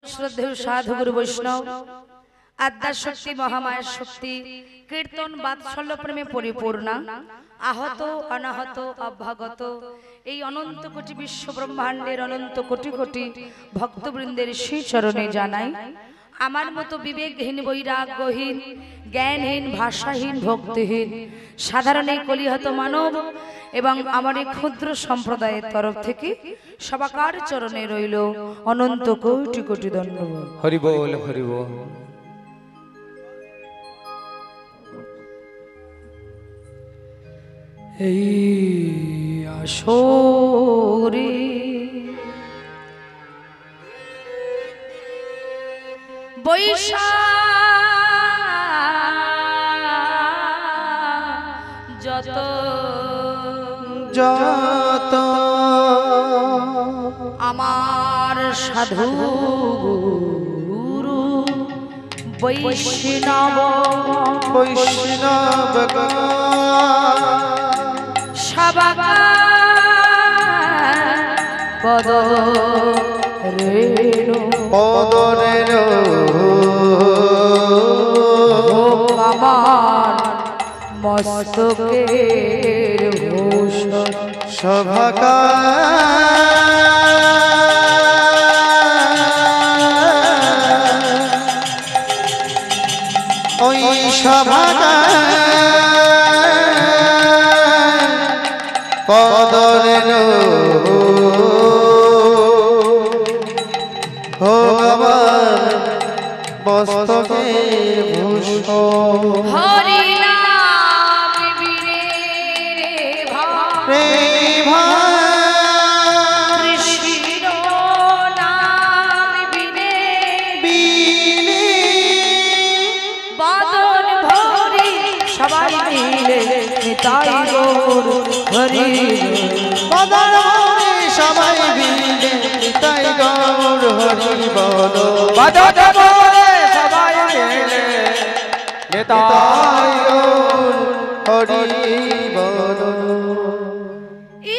श्रद्धेय साधु गुरु वैष्णव आद्या शक्ति महामाया शक्ति कीर्तन बात्सल्य प्रेमे परिपूर्णा आहत अनाहत अभ्यागत এই অনন্ত কোটি বিশ্ব ব্রহ্মাণ্ডের অনন্ত কোটি কোটি ভক্তবৃন্দের শ্রী চরণে জানাই আমার মতো বিবেকহীন বৈরাগ্যহীন জ্ঞানহীন ভাষাহীন ভক্তিহীন সাধারণ এই কলিহত মানব এবং আমার এই ক্ষুদ্র সম্প্রদায়ের তরফ থেকে সবাকার চরণে রইল অনন্ত কোটি কোটি ধন্যবাদ। হরি বল হরি বল। এই আসরে বৈশাখ যত যত আমার সাধু গুরু বৈষ্ণব বৈষ্ণব সবাকা পদ রেণু পদরেণু আমার মস্তকের ভূষণ সভাকা ওই সভাকা পদরেণু ও আমার মস্তকের ভূষণ হরি নাম বিনে রে কৃষ্ণ নাম বিনে বিনে বাদন ভরি সবাই মিলে নিতাই গৌর হরি পদর হরে সবাই মিলে তাই গৌর হরি বল বাদর হরে সবাই মিলে তাই গৌর হরি বল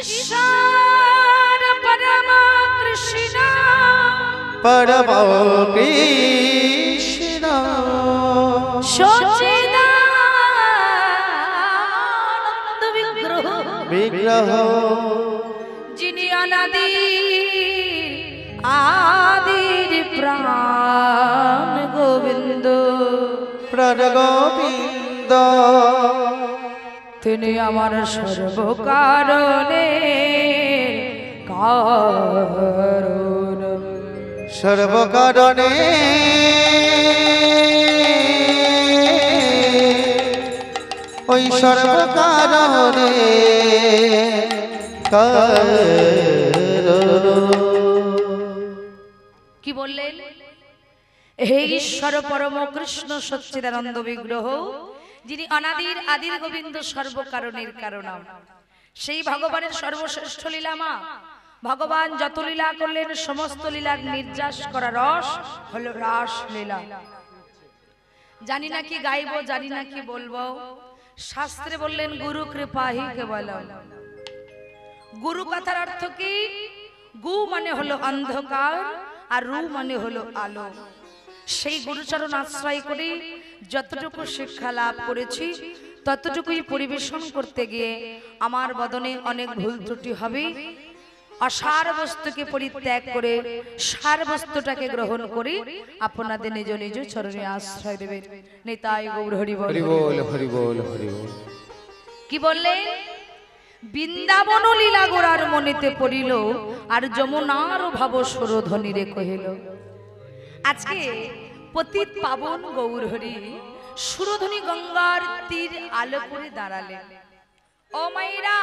ঈশ্বর পরম কৃষ্ণ পরম কৃষ্ণ সচ্চিদানন্দ বিগ্রহ বিগ্রহ যিনি আদির প্রাণ গোবিন্দ প্রাণ গোবিন্দ তিনি আমার সর্বকারণে কারণ সর্বকারণে ওই সর্বকারণে কি বললেন? হে ঈশ্বর পরম কৃষ্ণ সচ্চিদানন্দ বিগ্রহ যিনি অনাদির আদির গোবিন্দ সর্বকারণের কারণ সেই ভগবানের সর্বশ্রেষ্ঠ লীলামা ভগবান যত লীলা করলেন সমস্ত লীলার নির্যাস করা রস হলো রাস লীলা। জানি না কি গাইবো জানি না কি বলবো, শাস্ত্রে বললেন গুরু কৃপাহি কেবলম। গুরু কথার অর্থ কি? গু মানে হলো অন্ধকার আর রু মানে হলো আলো। সেই গুরুচরণ আশ্রয় করে যতটুকু শিক্ষা লাভ করেছি ততটুকুই পরিবেশন করতে গিয়ে আমার বদনে অনেক ভুল ত্রুটি হবে। অসার বস্তুকে পরিত্যাগ করে সার বস্তুটাকে গ্রহণ করে আপনাদের নিজ নিজ চরণে আশ্রয় দেবেন। নিতাই গৌর হরি বল হরি বল হরি বল হরি বল। কি বললেন? বৃন্দাবন লীলা গোরার মনেতে পড়িল আর যমুনার ভাব সুরধ্বনি রে কহিল। আজকে পতিত পাবন গৌর হরি সুরধ্বনি গঙ্গার তীর আলো করে দাঁড়ালেন। ও মাইরা,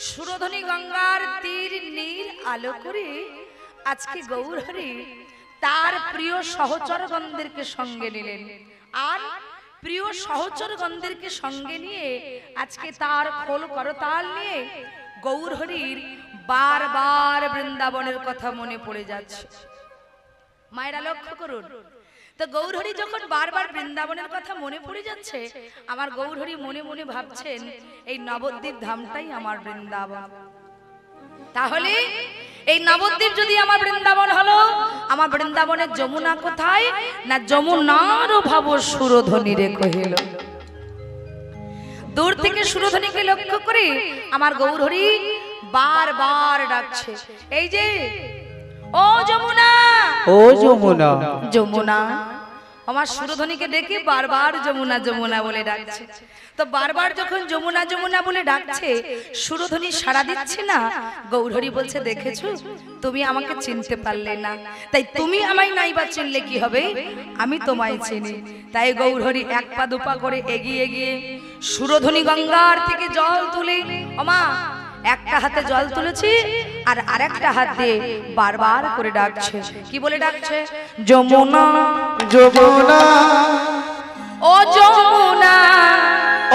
সুরধ্বনি গঙ্গার তীর নীর আলো করে আজকে গৌর হরি তার প্রিয় সহচরগণদেরকে সঙ্গে নিলেন আর প্রিয় সহচরগণদেরকে সঙ্গে নিয়ে আজকে তার খোল করতাল নিয়ে গৌর হরির বারবার বৃন্দাবনের কথা মনে পড়ে যাচ্ছে। মায়েরা লক্ষ্য করুন তো, গৌরহরি যখন বারবার বৃন্দাবনের কথা মনে পড়ে যাচ্ছে, আমার গৌরহরি মনে মনে ভাবছেন এই নবদ্বীপ ধামটাই আমার বৃন্দাবন। তাহলে এই নবদ্বীপ যদি আমার বৃন্দাবন হলো, আমার বৃন্দাবনের যমুনা কোথায়? না যমুনার ভাব সুরধ্বনি রে কহিল। দূর থেকে সুরধ্বনিকে লক্ষ্য করে আমার গৌরহরি বারবার ডাকছে, এই যে ও যমুনা, ও যমুনা, যমুনা। আমার সুরধ্বনিকে ডেকে বারবার যমুনা যমুনা বলে ডাকছে। তো বারবার যখন যমুনা যমুনা বলে ডাকছে, সুরধ্বনি সাড়া দিচ্ছে না। গৌরহরি বলছে, দেখেছো তুমি আমাকে চিনতে পারলে না, তাই তুমি আমায় নাইবা চিনলে কি হবে, আমি তোমায় চিনি। তাই গৌরহরি এক পা দুপা করে এগিয়ে এগিয়ে সুরধ্বনি গঙ্গার থেকে জল তুলে, ওমা একটা হাতে জল তুলেছি আর আরেকটা হাত দিয়ে বারবার করে ডাকছে। কি বলে ডাকছে? যমুনা যমুনা, ও যমুনা,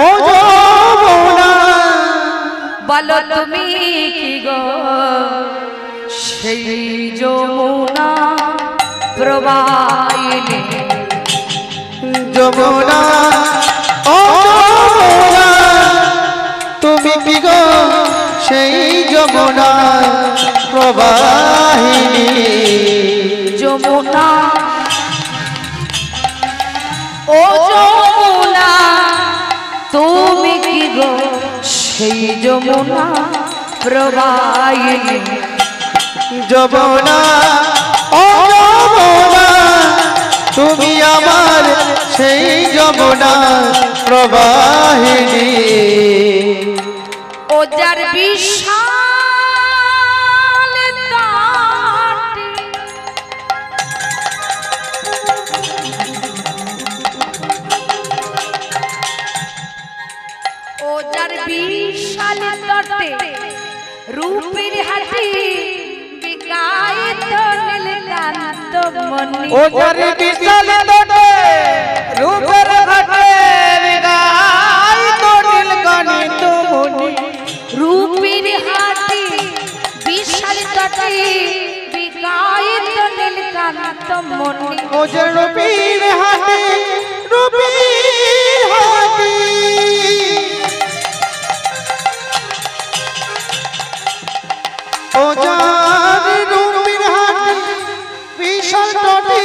ও যমুনা, বলো তুমি কি গো সেই যমুনা প্রবাহিনী। যমুনা, ও যমুনা, তুমি কি গো সেই যমুনা প্রবাহিনী। যমুনা, ও যমুনা, তুমি কি গো সেই যমুনা প্রবাহিনী। যমুনা, ও যমুনা, তুমি আমার সেই যমুনা প্রবাহিনী। ও যার বিশাল তটে ও যার বিশাল তটে রূপের হাটি বিকায়িত নীলকান্ত মণি। ও যার বিশাল তটে রূপের ঘাটে বিকায়িত নীলকান্ত মণি। রূপের হাটি বিশাল তটে বিকায়িত নীলকান্ত মণি। ও যে রূপের হাটে, রূপের হাটে, ও যার রূপের হাটে বিশাল তটে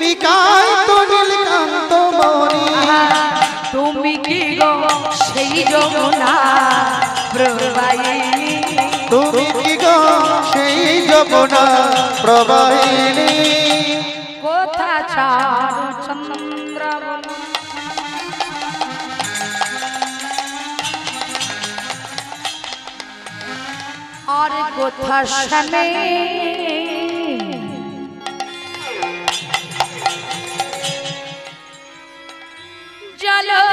বিকায়িত নীলকান্ত মণি। তুমি কি গো সেই যমুনা প্রবাহিনী। তুমি কি গো সেই যমুনা প্রবাহিনী। কোথা ছাড়ো চন্দ্রাবন আর কোথা শানে জলো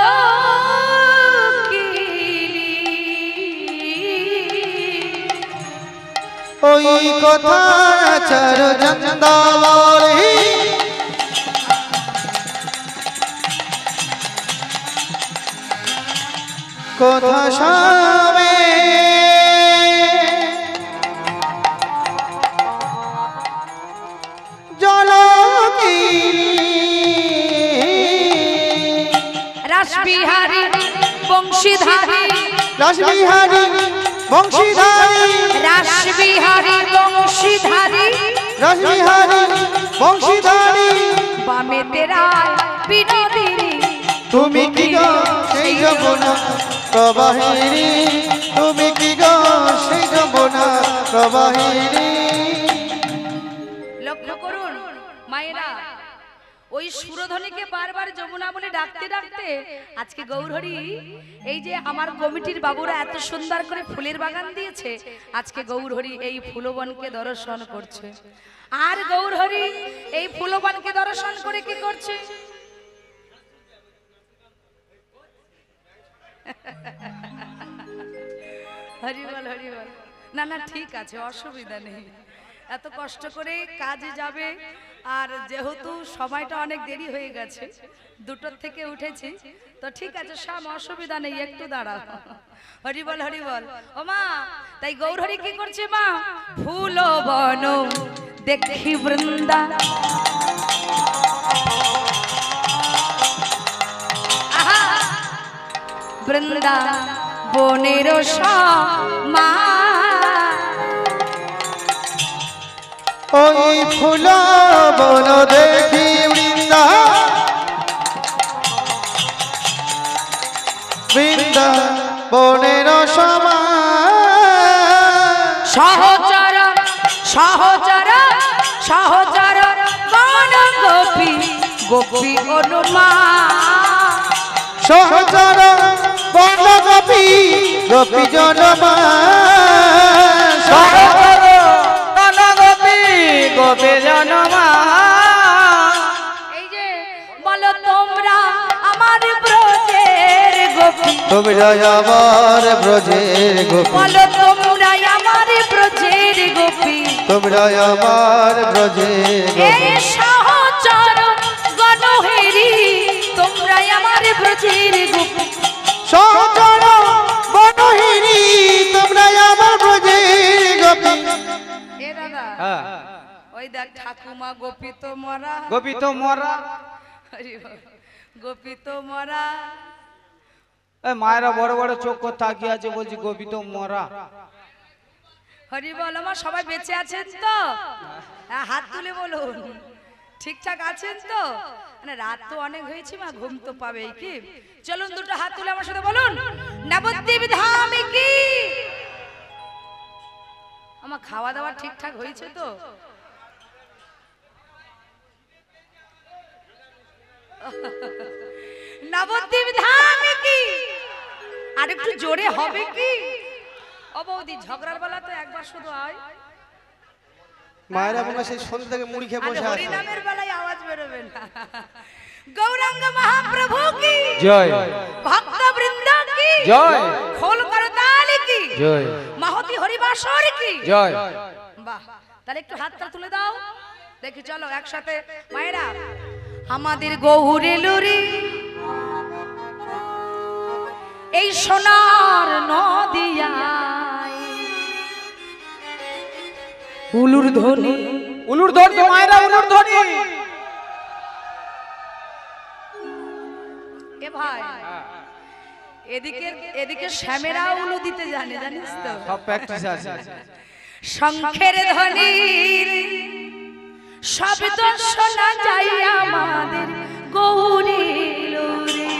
ওই কথা চর চন্দাবলী, কথা শামে রাসবিহারী বংশীধারী, রাসবিহারী বংশীধারী, রাসবিহারী বংশীধারী, রাসবিহারী বংশীধারী। বামে তেরা বিনোদিনী। তুমি কি গো সেই যমুনা প্রবাহিনী। তুমি কি গো সেই যমুনা প্রবাহিনী। লক্ষ্য করুন মায়েরা, ওই সুরধ্বনিকে বারবার যমুনা বলে ডাকতে ডাকতে আজকে গৌরহরি, এই যে আমার কমিটির বাবুরা এত সুন্দর করে ফুলের বাগান দিয়েছে, আজকে গৌরহরি এই ফুলবনকে দর্শন করছে। আর গৌরহরি এই ফুলবনকে দর্শন করে কি করছে? হরি বল, হরি বল। না না ঠিক আছে, অসুবিধা নেই। এত কষ্ট করে কাজে যাবে, আর যেহেতু সময়টা অনেক দেরি হয়ে গেছে, 2টোর থেকে উঠেছি, তো ঠিক আছে শ্যাম, অসুবিধা নেই, একটু দাঁড়াও। হরি বল, হরি বল। ও মা, তাই গৌরহরি কি করছে মা? ফুল বন দেখি বৃন্দা, আহা বৃন্দা বনের মা, ওই ফুল বন দেখি বৃন্দা বৃন্দা বনের সমান সহচর সহচর সহচর বন গোপী গোপী অনুমান সহচর বন গোপী গোপী জনমান সহচর বন গোপী গোপী জনমান। এই যে বলো তোমরা আমার ব্রজের গোপী, তোমরা আমার ব্রজের গোপী, বলো তোমরা আমার ব্রজের গোপী, তোমরা আমার ব্রজের এই গোপী। সহচর গণহেরি তোমরা আমার ব্রজের গোপী। সহচর বনহিনী তোমরা আমার ব্রজের গোপী। এ দাদা হ্যাঁ, ওই দেখ ঠাকুমা গোপী তো মরা, গোপী তো মরা। হরি বল, গোপী তো মরা। এই মায়েরা বড় বড় চোখ করে তাকিয়ে আছে, বলছি গোপী তো মরা। হরি বল, আমার সবাই বেঁচে আছেন তো? হ্যাঁ, হাত তুলে বলুন ঠিকঠাক আছেন তো? মানে রাত তো অনেক হয়েছে, মা ঘুম তো পাবেই কি। চলুন দুটো হাত তুলে আমার সাথে বলুন নবদ্বীপ ধামে কি। আমার খাওয়া দাওয়া ঠিকঠাক হয়েছে তো? নবদ্বীপ ধামে কি। আর একটু জোরে হবে কি? ও বৌদি, ঝগড়ার বেলা তো একবার শুধু হয়। মায়েরা মনে সেই সন্ধ্যা থেকে মুড়ি খেয়ে বসে আছে। হরিনামের বেলায় আওয়াজ বেরোবে না। গৌরাঙ্গ মহাপ্রভু কি জয়, ভক্ত বৃন্দ কি জয়, খোল করতাল কি জয়, মহতি হরিবাসর কি জয়। বাহ, তাহলে একটু হাতটা তুলে দাও দেখি। চলো একসাথে মায়েরা, আমাদের গৌরে লুরি এই সোনার নদিয়ায় উলুর ধ্বনি, উলুর ধ্বনি মায়েরা, উলুর ধ্বনি। এ ভাই এদিকে এদিকে শ্যামেরা উলু দিতে জানে, জানিস তো? সব প্র্যাকটিস আছে। শঙ্খের ধ্বনি শব্দ শোনা যায় আমাদের গৌরী লোরে।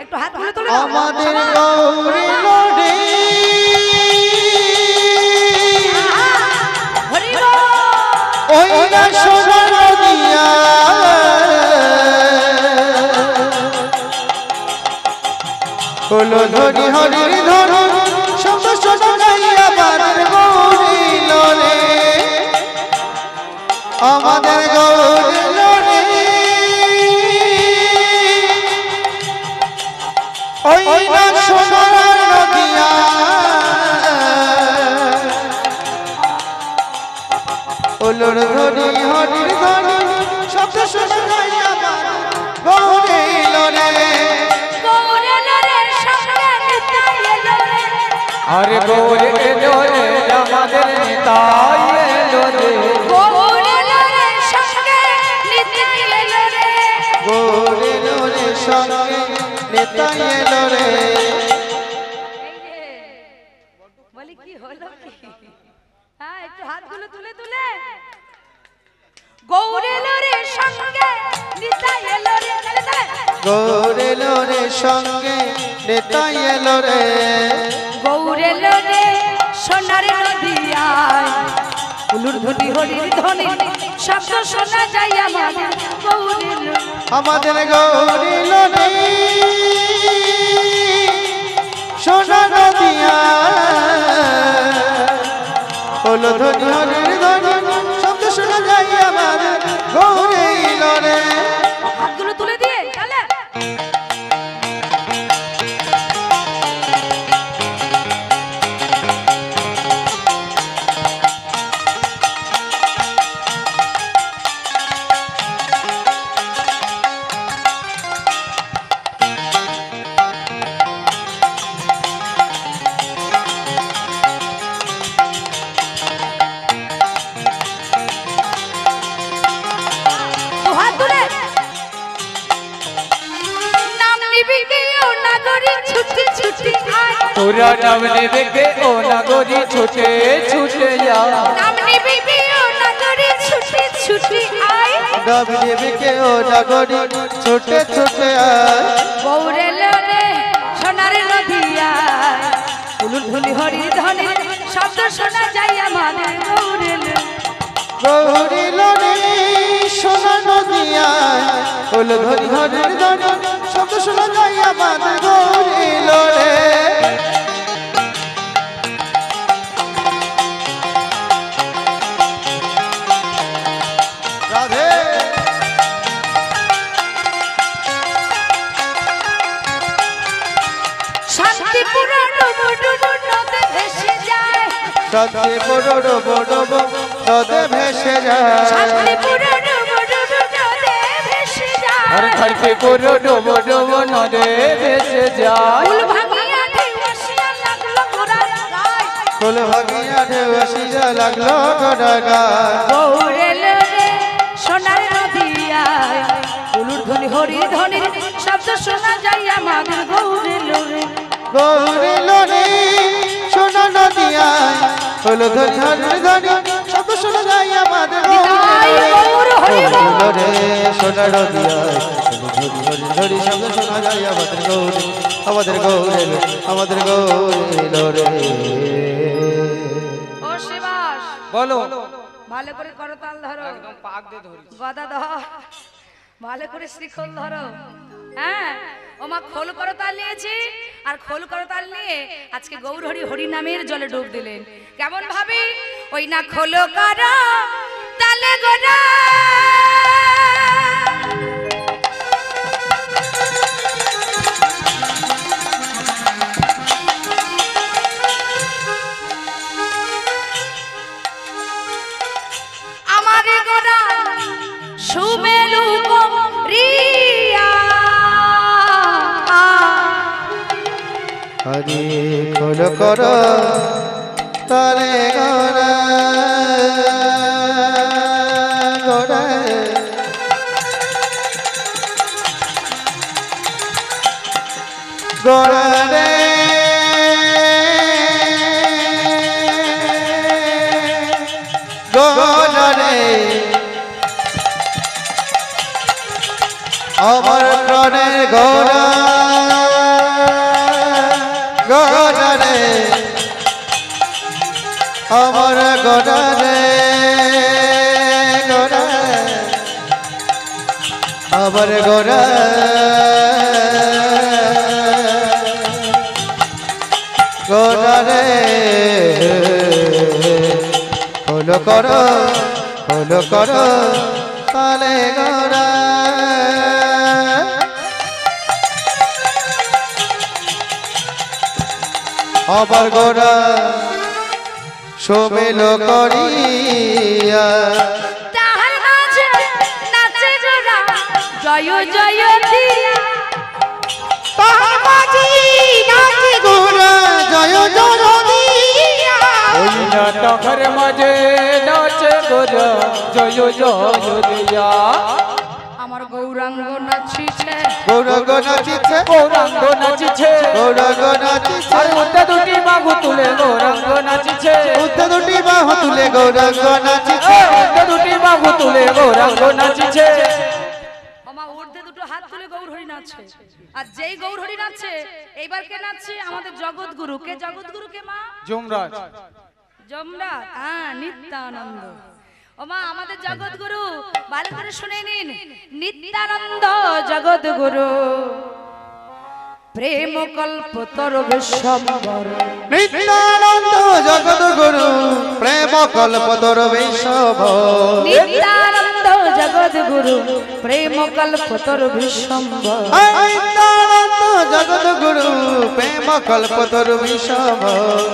একটু হাত তুলে তুলে দাও। আমাদের গৌরী লোরে হরি বল। ওই না সোনার নদিয়া হলো ধনি হরির ধরন শব্দ শোনা যায় আমাদের গৌরী লোরে। আমাদের গৌরী লোরে ওই না সোনার নদিয়া ওলোর ধনি হরির ধনি শব্দ শোনা যায় আমার গৌরী লোরে। গৌরে লোরে সঙ্গে নিতাই এলো রে। আরে গৌরে এলো রে, আমাদের নিতাই এলো রে। গৌরে লোরে সঙ্গে নিতাই এলো রে। গৌরী লোরে সঙ্গে নেতাই এলো রে। বলি কি হলো কি? হ্যাঁ, একটু হাতগুলো তুলে তুলে। গৌরে লোরে সঙ্গে নিতাই এলো রে। তালে তালে। গৌরী লোরে সঙ্গে নেতাই এলো রে। গৌরে লোরে সোনার নদিয়ায় উলুর ধ্বনি হরির ধ্বনি শব্দ শোনা যায় আমাদের গৌরে লোরে। আমাদের গৌরী লোরে সোনা নদিয়া হলো ধনি হরির ধনি শব্দ শোনা যায় আমার গৌরী লোরে। হাতগুলো তুলে দিয়ে তাহলে। হাত তুলে। নাম নিবি কেউ নাগরিক ছুটি ছুটি আয়। তোরা নাম নেবে কে ও নাগরি, ছুটে ছুটে যা। নাম নিবি কেউ নাগরিক ছুটি আয় ডাবি দেবে কেউ ডাগরি ছোটে ছোটে আয় গৌরে রে সোনার নদিয়ায় উলুল ধুলি হরি ধনি শব্দ শোনা যায় আমাদের গৌরে গৌরী লনে সোনা নদিয়ায় ফুল ধরি হরির ধনি শব্দ শোনা যায় আমাদের গৌরী লনে রাধে শান্তিপুর ডুবু ডুবু নদে ভেসে যায় শান্তি বড় বড় নদে ভেসে যায় শান্তিপুর ডুবু ডুবু নদে ভেসে আর যায় ধরতে পুরো ডোবো ডোবো নদে ভেসে যায় ফুল ভাঙিয়া ঢেউ আসিয়া লাগলো ঘোড়ার গায় ফুল ভাঙিয়া ঢেউ আসিয়া লাগলো গোড়া গায় গৌরে রে সোনার নদিয়ায় উলুর ধ্বনি হরি ধ্বনির শব্দ শোনা যায় আমাদের গৌরে রে গৌরী লনে সোনা নদিয়ায় ফুল ধরি হরির ধনি শব্দ শোনা যায় আমাদের নিতাই গৌর হরি বল। রে সোনা নদিয়ায় ফুল ধরি হরির ধনি শব্দ শোনা যায় আমাদের গৌরী আমাদের গৌরী রে ও শিবাস বলো ভালো করে করতাল ধরো একদম পাক দিয়ে ধরি গদা ধর ভালো করে শ্রীখোল ধরো হ্যাঁ ও মা খোল করতাল নিয়েছি আর খোল করতাল নিয়ে আজকে গৌর হরি হরি নামের জলে ডুব দিলেন কেমন ভাবে ওই না খোলো করো তালে গোনা আমারে গোনা সুমেলু রিয়া হরি খোল কর তারে গোরা গোরা গোরা রে গোরা রে আমার প্রাণের গোরা গোরা রে আমার গোরা রে গোরা আমার গোরা গোরা রে হলো করো তালে গোরা আবার গোরা সোমেল করিয়া তাহার মাঝে নাচে গোরা জয় জয় দিয়া তাহার মাঝে নাচে গোরা জয় জয় দিয়া ওই নাটকের মাঝে নাচে গোরা জয় জয় দিয়া আমার গৌরাঙ্গ নাচিছে গৌরঙ্গ নাচিছে গৌরাঙ্গ নাচিছে গৌরঙ্গ নাচিছে আর উঠে দুটি বাহু তুলে গৌরাঙ্গ নাচিছে উঠে দুটি বাহু তুলে গৌরঙ্গ নাচিছে উঠে দুটি বাহু তুলে গৌরাঙ্গ নাচিছে আমার ঊর্ধ্বে দুটো হাত তুলে গৌর হরি নাচছে আর যেই গৌর হরি নাচছে এইবার কে নাচছে আমাদের জগৎগুরু কে জগৎগুরু কে মা যমরাজ যমরাজ হ্যাঁ নিত্যানন্দ ও মা আমাদের জগৎগুরু ভালো করে শুনে নিন নিত্যানন্দ জগৎগুরু প্রেম কল্প তর বিশ্বম্বর নিত্যানন্দ জগৎ গুরু প্রেম কল্প তোর বৈষব নিত্যানন্দ জগৎগুরু প্রেম কল্প তর বিশ্বম্বর নিত্যানন্দ জগৎ গুরু প্রেম কল্প তোর বৈষব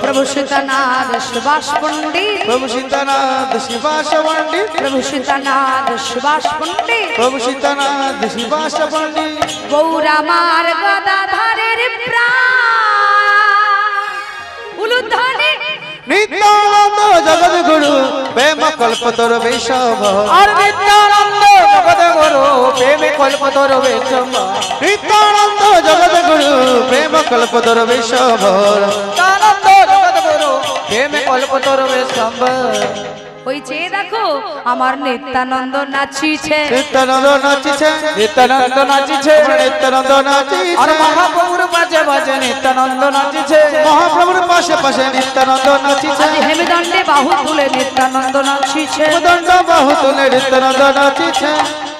প্রভু সীতানাথ সুভাষ পণ্ডিত প্রভু সীতানাথ শিবাস পণ্ডিত প্রভু সীতানাথ সুভাষ পণ্ডিত প্রভু সীতানাথ শিবাস পণ্ডিত গৌরামার গদাধারের প্রাণ উলুধ্বনি নিত্যানন্দ জগৎ গুরু প্রেম কল্প তোর বৈষব আর নিত্যানন্দ জগৎ গুরু প্রেমে কল্প তোর বৈষম্য নিত্যানন্দ জগৎ গুরু প্রেম কল্প তোর বৈষব নিত্যানন্দ জগৎ গুরু প্রেমে কল্প তোর বৈষম্য ও ওই চেয়ে দেখো আমার নিত্যানন্দ নাচিছে, নিত্যানন্দ নাচিছে, নিত্যানন্দ নাচিছে, নিত্যানন্দ নাচিছে, আর মহাপ্রভুর পাশে পাশে নিত্যানন্দ নাচিছে, মহাপ্রভুর পাশে পাশে নিত্যানন্দ নাচিছে, আজ হেমদণ্ডে বাহু তুলে নিত্যানন্দ নাচিছে, দণ্ড বাহু তুলে নিত্যানন্দ নাচিছে।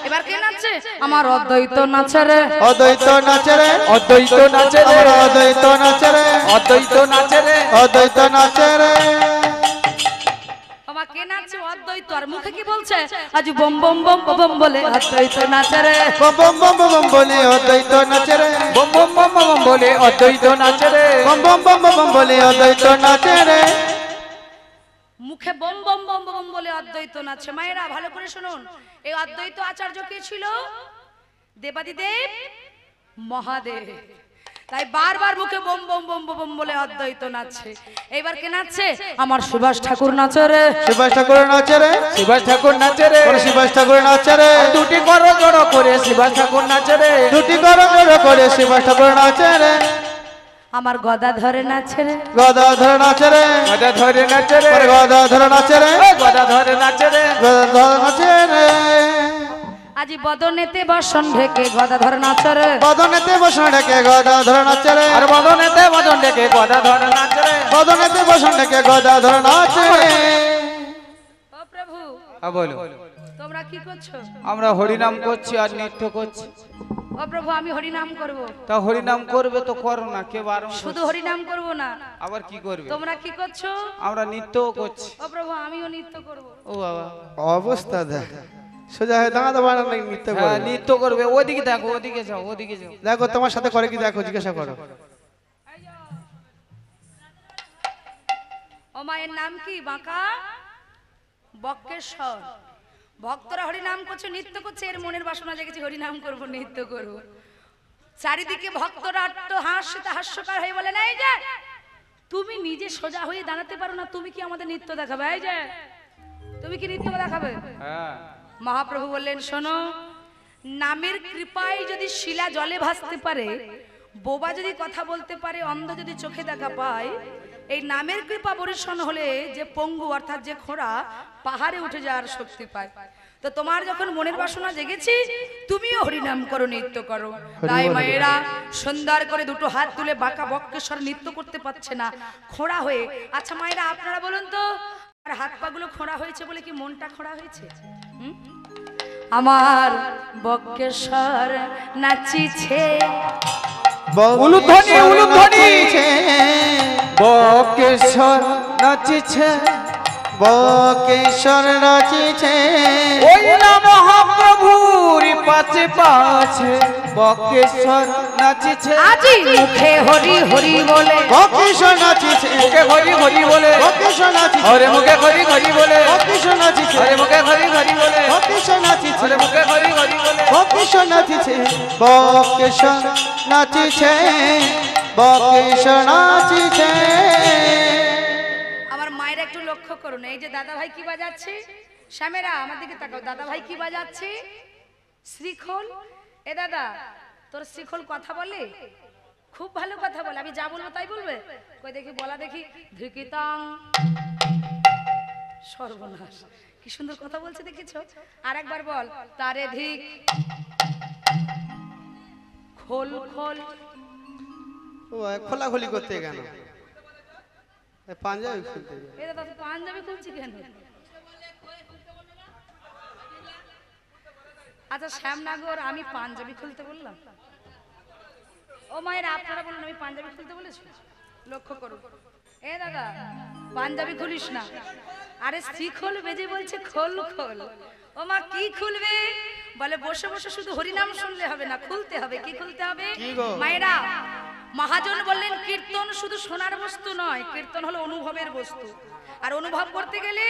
এবার কে নাচছে? আমার অদ্বৈত নাচে রে, অদ্বৈত নাচে রে, অদ্বৈত নাচে রে, আমার অদ্বৈত নাচে রে, অদ্বৈত নাচে রে, অদ্বৈত নাচে রে। আমার কে নাচছে? অদ্বৈত। আর মুখে কি বলছে? আজ বম বম বম বম বলে অদ্বৈত নাচে রে, বম বম বম বম বলে অদ্বৈত নাচে রে, বম বম বম বম বলে অদ্বৈত নাচে রে, বম বম বম বম বলে অদ্বৈত নাচে রে। মুখে বম বম বম বম বলে অদ্বৈত নাচে। মায়েরা ভালো করে শুনুন, এই অদ্বৈত আচার্য কে ছিল? দেবাদিদেব মহাদেব। তাই বারবার মুখে বম বম বম বম বলে অদ্বৈত নাচছে। এবার কে নাচছে? আমার সুভাষ ঠাকুর নাচে রে, সুভাষ ঠাকুর নাচে রে, শিবাস ঠাকুর নাচে রে, ওরে শিবাস ঠাকুর নাচে রে, দুটি করো জড়ো করে শিবাস ঠাকুর নাচে রে, দুটি গরম করে শিবাস ঠাকুর নাচে রে, আমার গদা ধরে নাচে রে, গদা ধরে নাচে রে, গদা ধরে নাচে রে, ওরে গদা ধরে নাচে রে, গদা ধরে নাচে রে, গদা ধরে নাচে রে। আজি বদনেতে বসন ঢেকে গদা ধরে নাচে রে, বদনেতে বসন ডেকে গদা ধরে নাচে রে, আর বদনেতে বদন ডেকে গদা ধরে নাচে রে। বদনেতে বসন ডেকে গদা ধরে নাচে রে। ও প্রভু হ্যাঁ বলো, তোমরা কি করছো? আমরা হরিনাম করছি আর নৃত্য করছি। ও প্রভু আমি হরি নাম করব। তা হরিনাম করবে তো করো না, কে বারণ করছে? শুধু হরি নাম করব না, আবার কি করবে? তোমরা কি করছো? আমরা নৃত্যও করছি। ও প্রভু আমিও নৃত্য করব। ও বাবা, অবস্থা দেখ, সোজা হয়ে দাঁড়াতে পারে না, নৃত্য করে। হ্যাঁ নৃত্য করবে। ওদিকে দেখো, ওদিকে যাও, ওদিকে যাও। দেখো তোমার সাথে করে কি, দেখো জিজ্ঞাসা করো। ও মায়ের নাম কি? বাঁকা বক্কেশ্বর। ভক্তরা হরি নাম করছে, নৃত্য করছে, এর মনের বাসনা জেগেছে হরি নাম করব, নৃত্য করব। চারিদিকে ভক্তরা আট্ট হাসতে হাস্যকর হয়ে বলে, এই যে তুমি নিজে সোজা হয়ে দাঁড়াতে পারো না, তুমি কি আমাদের নৃত্য দেখাবে? এই যে তুমি কি নৃত্য দেখাবে? হ্যাঁ মহাপ্রভু বললেন, শোনো, নামের কৃপায় যদি শিলা জলে ভাসতে পারে, বোবা যদি কথা বলতে পারে, অন্ধ যদি চোখে দেখা পায়, এই নামের কৃপা বর্ষণ হলে যে পঙ্গু অর্থাৎ যে খোঁড়া পাহাড়ে উঠে যাওয়ার শক্তি পায়। তো তোমার যখন মনের বাসনা জেগেছি, তুমিও হরিনাম করো, নৃত্য করো। তাই মায়েরা সুন্দর করে দুটো হাত তুলে বাঁকা বক্কেশ্বর নৃত্য করতে পারছে না, খোঁড়া হয়ে। আচ্ছা মায়েরা আপনারা বলুন তো, আর হাত পাগুলো খোঁড়া হয়েছে বলে কি মনটা খোঁড়া হয়েছে? আমার বক্কেশ্বর নাচিছে, উলুধ্বনি, উলুধ্বনি। বক্কেশ্বর নাচিছে, বক্কেশ্বর নাচিছে, ওই না মহাপ্রভুর পাশে পাশে বক্কেশ্বর নাচিছে। আজি মুখে হরি হরি বলে, বক্কেশ্বর নাচিছে, মুখে হরি হরি বলে, বক্কেশ্বর নাচিছে, আরে মুখে হরি হরি বলে, বক্কেশ্বর নাচিছে, আরে মুখে হরি হরি বলে, বক্কেশ্বর নাচিছে, আরে মুখে হরি হরি বলে, বক্কেশ্বর নাচিছে, বক্কেশ্বর নাচিছে, বক্কেশ্বর নাচিছে। আমার মায়ের একটু লক্ষ্য করুন, এই যে দাদা ভাই কি বাজাচ্ছে, শ্যামেরা আমার দিকে তাকাও, দাদা ভাই কি বাজাচ্ছে? শ্রীখোল। এ দাদা, তোর শ্রীখোল কথা বলে? খুব ভালো কথা বলে, আমি যা বলবো তাই বলবে? কই দেখি, বলা দেখি। ধিকিতাং। সর্বনাশ, কি সুন্দর কথা বলছে দেখেছো? আর একবার বল, তারে ধিক খোল খোল। ও খোলাখুলি করতে কেন? পাঞ্জাবি খুলতে গেছে। এ দাদা পাঞ্জাবি খুলছি কেন? আচ্ছা শ্যামনগর, আমি পাঞ্জাবি খুলতে বললাম? ও মায়ের আপনারা বলুন, আমি পাঞ্জাবি খুলতে বলেছি? লক্ষ্য করুন, এ দাদা পাঞ্জাবি খুলিস না, আরে শ্রীখোল বেজে বলছে খোল খোল। ও মা কি খুলবে? বলে বসে বসে শুধু হরিনাম শুনলে হবে না, খুলতে হবে। কি খুলতে হবে মায়েরা? মহাজন বললেন, কীর্তন শুধু শোনার বস্তু নয়, কীর্তন হলো অনুভবের বস্তু। আর অনুভব করতে গেলে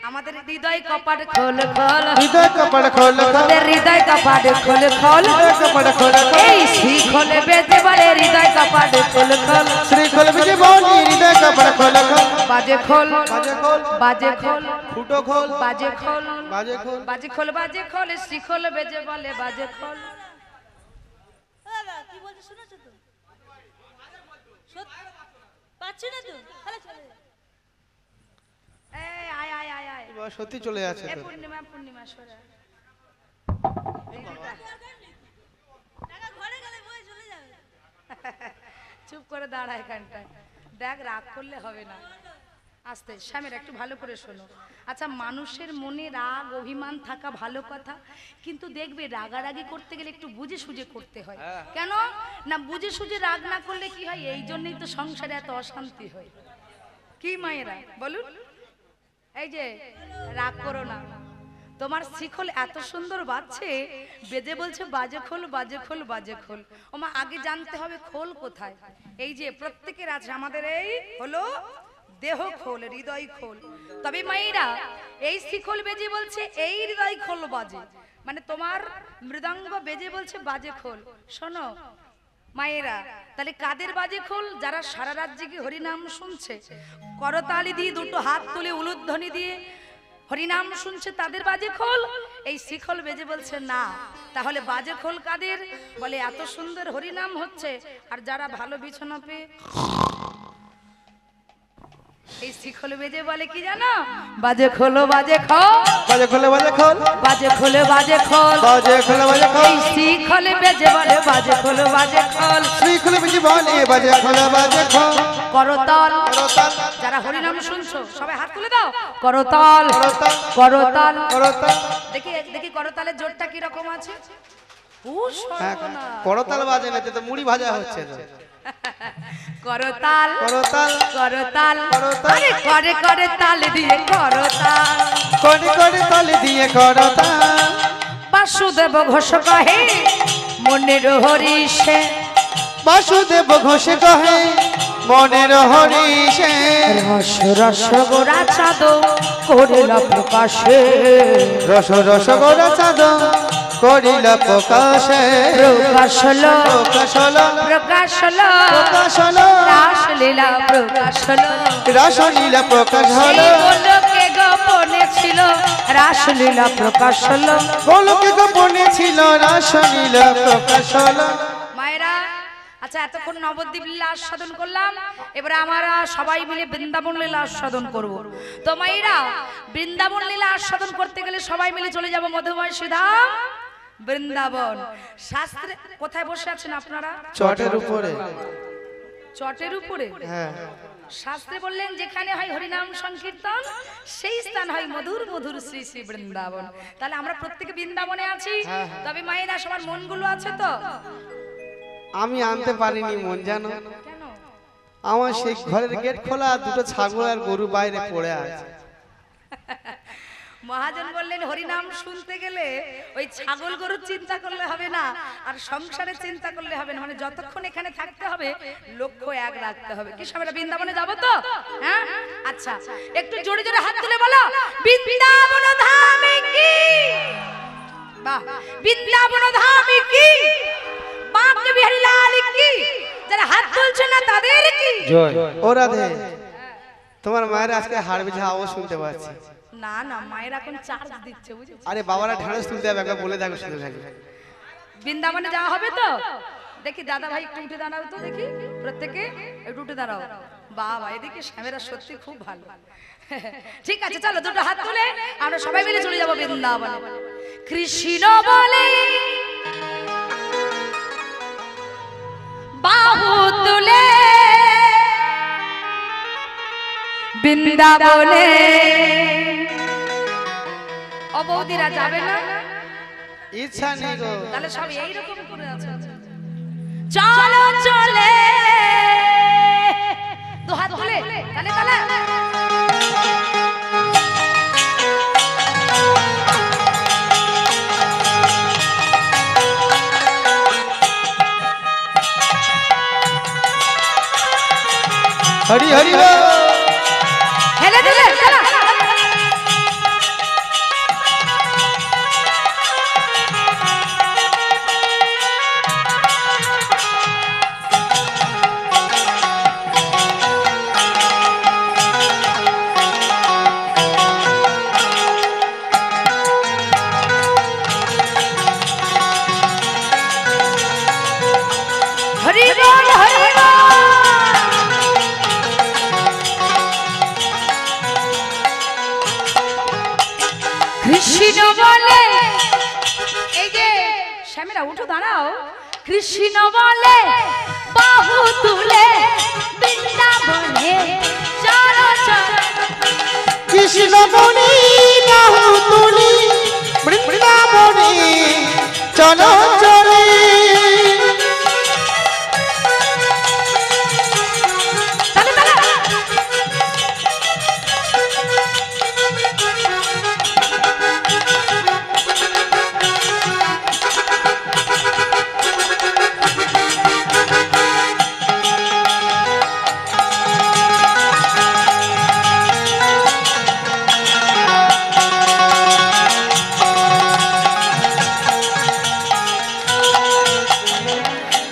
আমাদের হৃদয় কপাট খোল খোল, হৃদয় কপাট খোল খোল, আমাদের হৃদয় কপাট খোল খোল, হৃদয় কপাট খোল খোল, এই শ্রীখোলে বেজে বলে হৃদয় কপাট খোল খোল। শ্রীখোল বিজে বলি হৃদয় কপাট খোল খোল, বাজে খোল বাজে খোল, বাজে খোল, ফুটো খোল, বাজে খোল, বাজে খোল, বাজে খোল, বাজে খোল, শ্রীখোল বেজে বলে বাজে খোল। দাদা কি বলছিস শুনেছো তো? পাচ্ছি না তো, তাহলে চলে যা। এই আয় আয় আয় আয় বাবা, সত্যি চলে যাচ্ছে এ তো। পূর্ণিমা পূর্ণিমা সরা টাকা ঘরে গেলে বই চলে যাবে। চুপ করে দাঁড়া এখানটায় দেখ রাগ করলে হবে না আস্তে শ্যামের একটু ভালো করে শোনো আচ্ছা মানুষের মনে রাগ অভিমান থাকা ভালো কথা কিন্তু দেখবে রাগারাগি করতে গেলে একটু বুঝে সুঝে করতে হয় কেন না বুঝে সুঝে রাগ না করলে কি হয় এই জন্যই তো সংসারে এত অশান্তি হয় কি মায়েরা বলুন এই যে রাগ করো না তোমার শিখল এত সুন্দর বাজছে বেজে বলছে বাজে খোল বাজে খোল বাজে খোল ওমা আগে জানতে হবে খোল কোথায় এই যে প্রত্যেকের আছে আমাদের এই হলো দেহ খোল হৃদয় খোল তবে মায়েরা এই শিখল বেজে বলছে এই হৃদয় খোল বাজে মানে তোমার মৃদঙ্গ বেজে বলছে বাজে খোল শোনো মায়েরা তাহলে কাদের বাজে খোল যারা সারা রাত জেগে হরিনাম শুনছে করতালি দিয়ে দুটো হাত তুলে উলুধ্বনি দিয়ে হরিনাম শুনছে তাদের বাজে খোল এই শিখল বেজে বলছে না তাহলে বাজে খোল কাদের বলে এত সুন্দর হরিনাম হচ্ছে আর যারা ভালো বিছানা পেয়ে এই শিখল বেজে বলে কি জানো বাজে খোলো বাজে খোল বাজে খোলে বাজে খোল বাজে খোলে বাজে খোল বাজে খোলে বাজে খোল এই শিখল বেজে বলে বাজে খোলো বাজে খোল শ্রী খুলে বিজি বলে বাজে খোলে বাজে খোল করতাল করতাল যারা হরিনাম শুনছো সবাই হাত তুলে দাও করতাল করতাল করতাল করতাল দেখি দেখি করতালের জোরটা কি রকম আছে ও হ্যাঁ, সর্বনাশ। করতাল বাজে না তো মুড়ি ভাজা হচ্ছে তো করতাল করতাল করতাল করতাল। আরে করে করে তাল দিয়ে করতাল কোনি কোনি তালি দিয়ে করতাল বাসুদেব ঘোষ কহে মনের হরিষে বাসুদেব ঘোষ কহে মনের হরিষে রস রস গোড়া চাঁদ করিল প্রকাশে রস রস গোরা চাঁদ করিল প্রকাশে প্রকাশ হলো প্রকাশ হলো প্রকাশ হলো প্রকাশ হলো রাসলীলা প্রকাশ হলো রাসলীলা প্রকাশ এই হলো গোলকে গোপনে ছিল রাসলীলা প্রকাশ হলো গোলকে গোপনে ছিল রাসলীলা প্রকাশ হলো মায়েরা আচ্ছা এতক্ষণ নবদ্বীপ লীলা আস্বাদন করলাম এবারে আমরা সবাই মিলে বৃন্দাবন লীলা আস্বাদন করব তো মায়েরা বৃন্দাবন লীলা আস্বাদন করতে গেলে সবাই মিলে চলে যাব মধুময় সুধাম বৃন্দাবন শাস্ত্রে কোথায় বসে আছেন আপনারা চটের উপরে চটের উপরে হ্যাঁ শাস্ত্রে বললেন যেখানে হয় হরিনাম সংকীর্তন সেই স্থান হয় মধুর মধুর শ্রী শ্রী বৃন্দাবন তাহলে আমরা প্রত্যেকে বৃন্দাবনে আছি তবে মায়েরা সবার মনগুলো আছে তো আমি আনতে পারিনি মন জানো কেন আমার সেই ঘরের গেট খোলা দুটো ছাগল আর গরু বাইরে পড়ে আছে মহাজন বললেন হরিনাম শুনতে গেলে ওই ছাগল গরুর চিন্তা করলে হবে না আর সংসারের চিন্তা করলে হবে না মানে যতক্ষণ এখানে থাকতে হবে লক্ষ্য এক রাখতে হবে কি সবাই বৃন্দাবনে যাবো তো হ্যাঁ আচ্ছা একটু জোরে জোরে হাত তুলে বলো বৃন্দাবন ধামে কি বাহ বৃন্দাবন ধামে কি বাঁকে বিহারী লাল কি যারা হাত তুলছে না তাদের কি ও রাধে তোমার মায়ের আজকে হাড় বিঝা আওয়াজ শুনতে পাচ্ছি না না মায়ের এখন চার্জ দিচ্ছে বুঝেছো আরে বাবারা ঢাড়স তুলতে হবে একবার বলে দেখো শুনে থাকি বৃন্দাবনে যাওয়া হবে তো দেখি দাদা ভাই একটু উঠে দাঁড়াও তো দেখি প্রত্যেকে একটু উঠে দাঁড়াও বাবা এদিকে শ্যামেরা সত্যি খুব ভালো ঠিক আছে চলো দুটো হাত তুলে আমরা সবাই মিলে চলে যাবো বৃন্দাবনে কৃষ্ণ বলে বাহু তুলে বৃন্দাবনে অবৌদিরা যাবে না ইচ্ছা নেই গো তাহলে সব এইরকম করে আছে চলো চলে দু হাত তুলে তাহলে তাহলে হরি হরি বল হেলে দিলে হরি বল হরি বল স্বামীরা উঠো দাঁড়াও। কৃষ্ণ বলে বাহু তুলে বৃন্দাবনে চলো চলো। কৃষ্ণ বলে বাহু তুলি বৃন্দাবনে চলো চলে।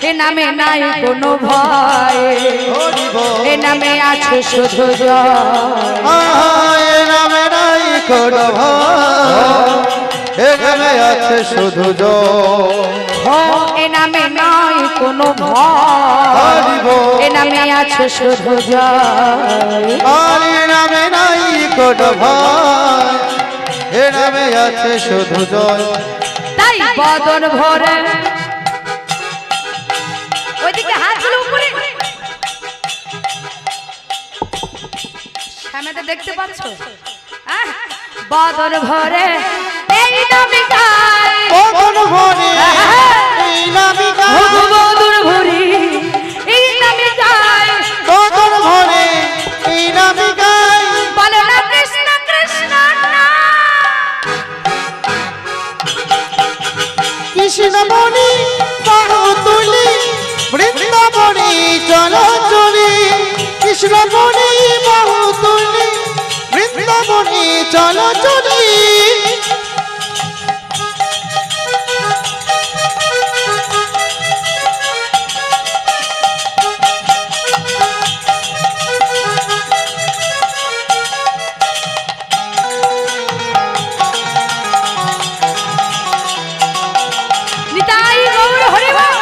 এ নামে নাই কোনো ভয়, এ নামে আছে শুধু জয়। এ নামে নাই কোনো ভয়, এ নামে আছে শুধু জয়। এ নামে নাই কোনো ভয়, এ নামে আছে শুধু জয়। আর এ নামে নাই কোনো ভয়, এ নামে আছে শুধু জয়। তাই বদন ভরে ওইদিকে হাতগুলো উপরে সামনে দেখতে পাচ্ছ? বদন ভরে এই নামে গায়, বদন ভরে এই নামে গায়, বদন ভরে এই নামে গায়, বদন ভরে এই নামে গায়। বলো না কৃষ্ণ কৃষ্ণ না। কৃষ্ণ বলি বাহু তুলি বৃন্দাবনে চলো চলে। কৃষ্ণ বলি বাহু তুলি বৃন্দাবনে চলো চলে। নিতাই গৌর হরি বল।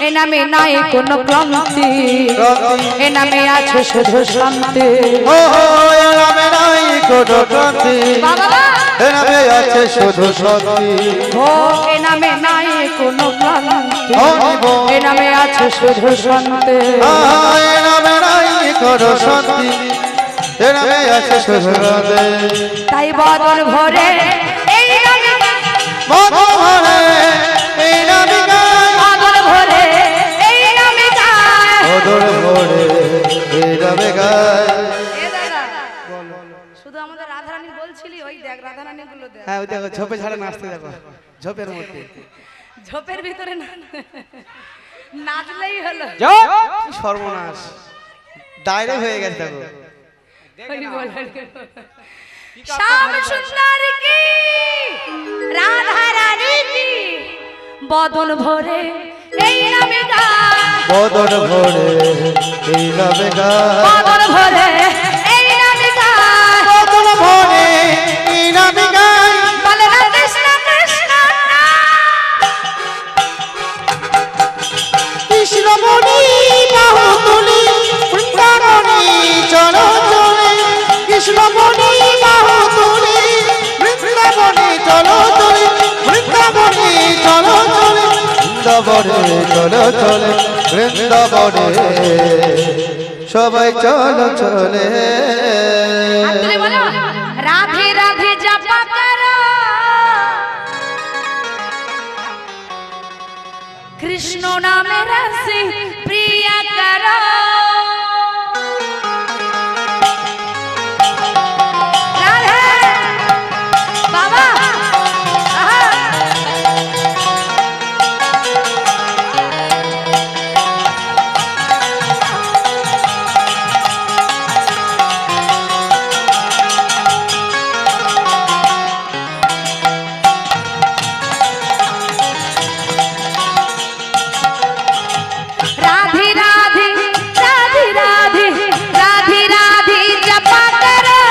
এ নামে নাই কোনো ক্লান্তি, এ নামে আছে শুধু শান্তি। ও এ নামে নাই কোনো ক্রান্তি, বাবা এ নামে আছে শুধু শান্তি। ও এ নামে নাই কোনো ক্লান্তি, হরিব এ নামে আছে শুধু শান্তি। এ নামে নাই কোনো শান্তি, এ নামে আছে শুধু শান্তি। তাই বদন ভরে এই নামে গায়, বদন ভরে এই নামে গায়, বদন ভরে এই নামে গায়। বদন ভরে এই নামে গায়। এ দাদা শুধু আমাদের রাধারানী বলছিলি, ওই দেখ রাধারানী গুলো দেখ। হ্যাঁ ওই দেখো ঝোপে ঝাড়ে নাচতে দেখো, ঝোপের মধ্যে ঝোপের ভিতরে নাচলেই হলো। কি সর্বনাশ, ডাইরেক্ট হয়ে গেছে দেখো। হরি বল, হরি বল। শ্যাম সুন্দর কি রাধা রানী কি বদন ভরে এই নামে গায়, বদন ভরে এই নামে গায়, বদন ভরে এই নামে গায়। বদন ভরে এই নামে গায়। বলে না কৃষ্ণ কৃষ্ণ না। কৃষ্ণ বলি বাহু তুলি বৃন্দাবনে চলো চলে। কৃষ্ণ বলি বাহু তুলি বৃন্দাবনে চলো চলে। বৃন্দাবনে চলো চলে, বৃন্দাবনে চলো চলে, বৃন্দাবনে সবাই চলো চলে। হাত তুলে বলো রাধে রাধে জপা করো, কৃষ্ণ নামে রসে প্রিয়া করো। রাধে বাবা আহা। राधे राधे राधे राधे राधे राधे जपा करो,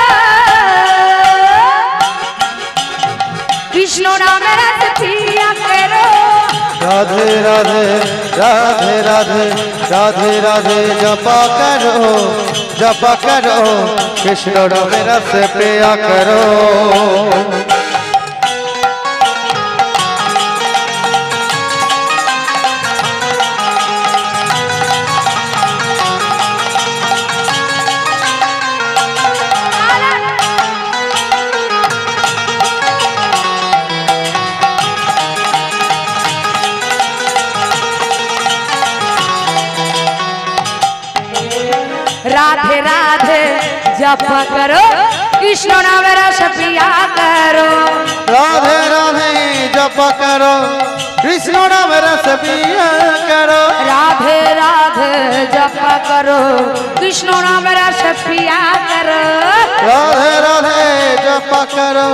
कृष्ण नाम रस पिया करो। राधे राधे राधे राधे राधे राधे जपा करो कृष्ण नाम रस पिया करो। जप करो कृष्ण नाम रस पिया करो राधे राधे जप करो कृष्ण नाम रस पिया करो राधे राधे जप करो कृष्ण नाम रस पिया करो राधे राधे जप करो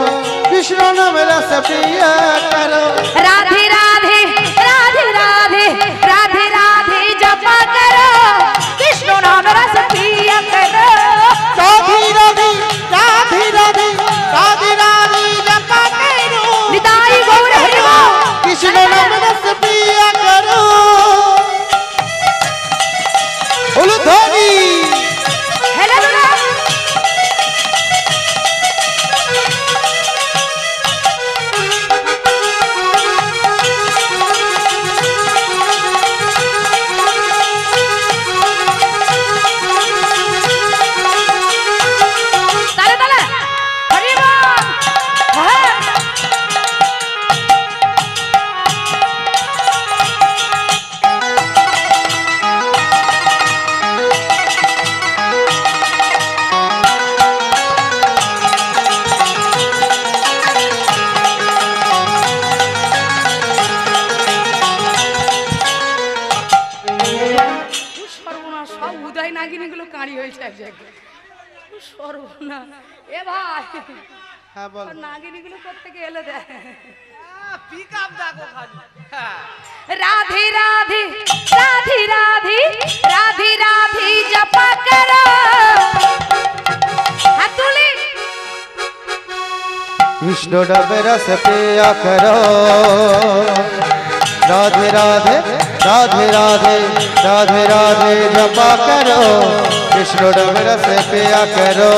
कृष्ण नाम रस पिया करो राधे राधे राधे राधे राधे राधे जप करो कृष्ण नाम रस पिया करो राधे राधे राधे राधे राधे राधे जप करो निताई गौर हरि बोल कृष्ण नाम रस पिया करो बोलो धनी हेलो दुला ताले ताले हरि बोल हाँ। সর্বনাশ সব উদয় নাগিনীগুলো কাঁড়ি হয়েছে এক জায়গায় সর্বনাশ এ ভাই হ্যাঁ বল নাগিনীগুলো কোত্থেকে এলো দেখ পিক আপ দেখো খালি राधे राधे राधे राधे राधे राधे जप करो हाथुली कृष्ण नाम रस पिया करो राधे राधे राधे राधे राधे राधे जप करो कृष्ण नाम रस पिया करो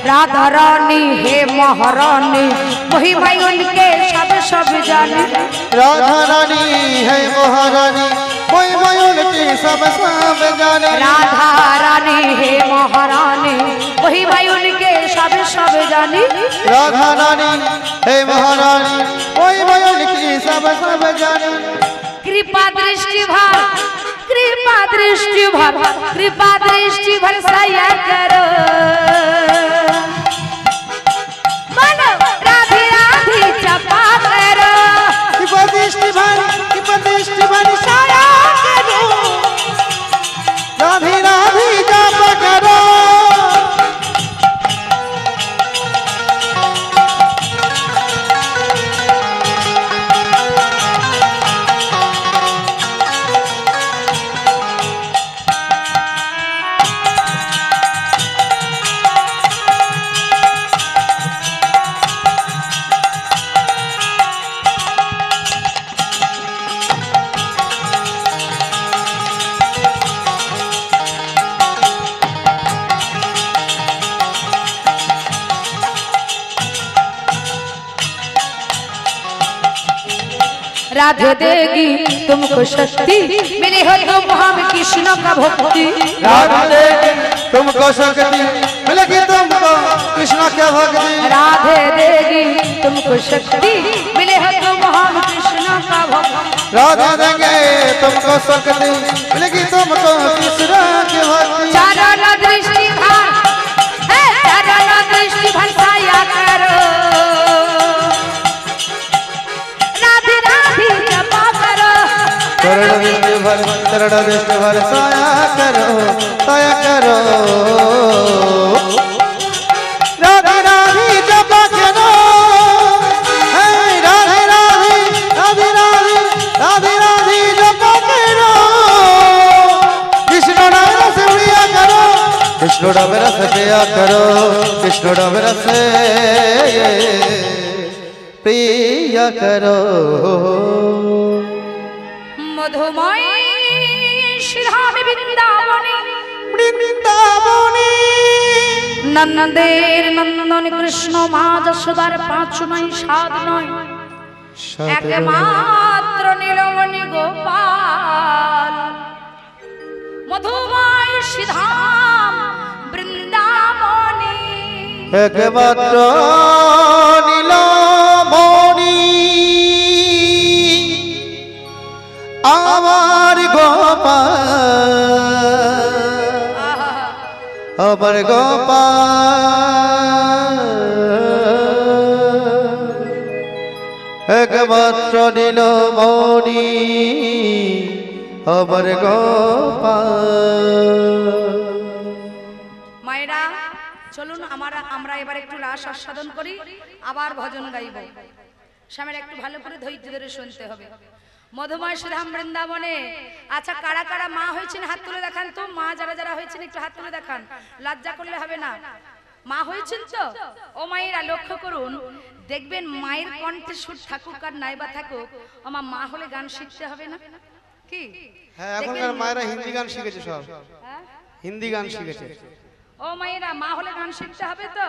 राधा रानी हे महारानी महिमा उनके सब जाने राधा रानी है महारानी महिमा उनकी सब जाने राधा रानी हे महारानी महिमा उनके सब जाने राधा रानी है महारानी महिमा उनकी सब जाने कृपा दृष्टि भर कृपा दृष्टि भर कृपा दृष्टि भर सया करो मानो राधे राधे जपा करो कृपा दृष्टि भर साया करो राधे राधे जप करो राधे देगी तुमको शक्ति मिली हो तुम हम कृष्ण का भक्ति राधे देगी तुमको शक्ति मिलेगी तुमको कृष्ण क्या भक्ति राधे देगी तुमको शक्ति मिले हो तुम हम कृष्ण का भक्ति राधे देंगे तुमको शक्ति मिलेगी तुमको कृष्ण की भक्ति चरण दृष्टि भर चरण दृष्टि भरसाया करो राधे राधे जपा करो चरण दृष्टि भर साया करो राधे राधे जपा करो राधे राधे राधे राधे राधे राधे जपा करो कृष्ण नाम रस पिया करो कृष्ण नाम रस पिया करो कृष्ण नाम रस पिया करो मधुमय श्री राम वृंदावनी वृंदावनी নন্দের নন্দন কৃষ্ণ মা যশোদার 5 নয় 7 নয় একমাত্র নীলমণি গোপাল মধুময় শ্রীধাম বৃন্দাবনী একমাত্র নীলমণি আমার গোপাল, আমার গোপাল, একমাত্র নীলমণি আমার গোপাল। মায়েরা চলুন আমরা এবার একটু রাস আস্বাদন করি, আবার ভজন গাইব। স্বামীর একটু ভালো করে ধৈর্য ধরে শুনতে হবে। মধুময় শ্রীধাম বৃন্দাবনে আচ্ছা কারা কারা মা হয়েছেন হাত তুলে দেখান তো। মা যারা যারা হয়েছেন একটু হাত তুলে দেখান, লজ্জা করলে হবে না। মা হয়েছেন তো? ও মায়েরা লক্ষ্য করুন, দেখবেন মায়ের কণ্ঠে সুর থাকুক আর নাইবা থাকুক, আমার মা হলে গান শিখতে হবে না কি? হ্যাঁ, এখনকার মায়েরা হিন্দি গান শিখেছে, সব হিন্দি গান শিখেছে। ও মায়েরা মা হলে গান শিখতে হবে তো।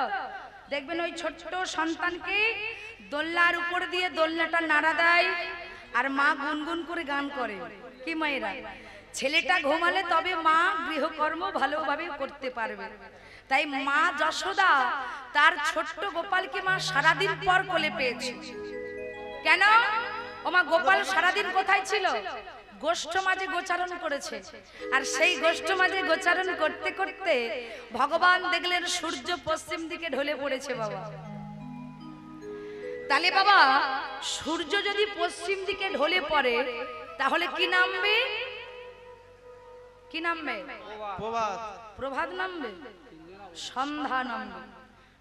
দেখবেন ওই ছোট্ট সন্তানকে দোলনার উপর দিয়ে দোলনাটা নাড়া দেয় আর মা গুনগুন করে গান করে। কি মায়েরা? ছেলেটা ঘুমালে তবে মা গৃহকর্ম ভালোভাবে করতে পারবে। তাই মা যশোদা তার ছোট্ট গোপালকে মা সারাদিন পর কোলে পেয়েছে। কেন? ও মা গোপাল সারাদিন কোথায় ছিল? গোষ্ঠ মাঝে গোচারণ করেছে। আর সেই গোষ্ঠ মাঝে গোচারণ করতে করতে ভগবান দেখলেন সূর্য পশ্চিম দিকে ঢলে পড়েছে। বাবা তাহলে বাবা সূর্য যদি পশ্চিম দিকে ঢলে পড়ে তাহলে কি নামবে? কি নামবে? প্রভাত নামবে, সন্ধ্যা নামবে।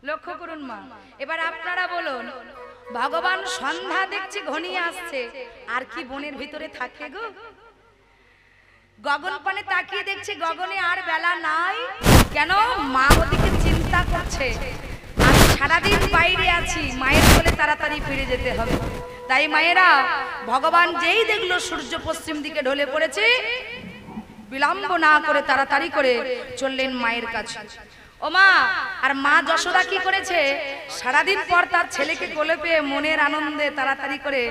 লক্ষ্য করুন মা, এবার আপনারা বলুন, ভগবান সন্ধ্যা দেখছি ঘনিয়ে আসছে, আর কি বনের ভিতরে থাকে গো? গগন পানে তাকিয়ে দেখছে গগনে আর বেলা নাই। কেন? মা ওদিকে চিন্তা করছে, আমি সারাদিন বাইরে আছি, মায়ের কোলে তাড়াতাড়ি ফিরে যেতে হবে। তাই মায়েরা ভগবান যেই দেখলো সূর্য পশ্চিম দিকে ঢলে পড়েছে, বিলম্ব না করে তাড়াতাড়ি করে চললেন মায়ের কাছে। ও মা, আর মা যশোদা কি করেছে? সারাদিন পর তার ছেলেকে কোলে পেয়ে মনের আনন্দে তাড়াতাড়ি করে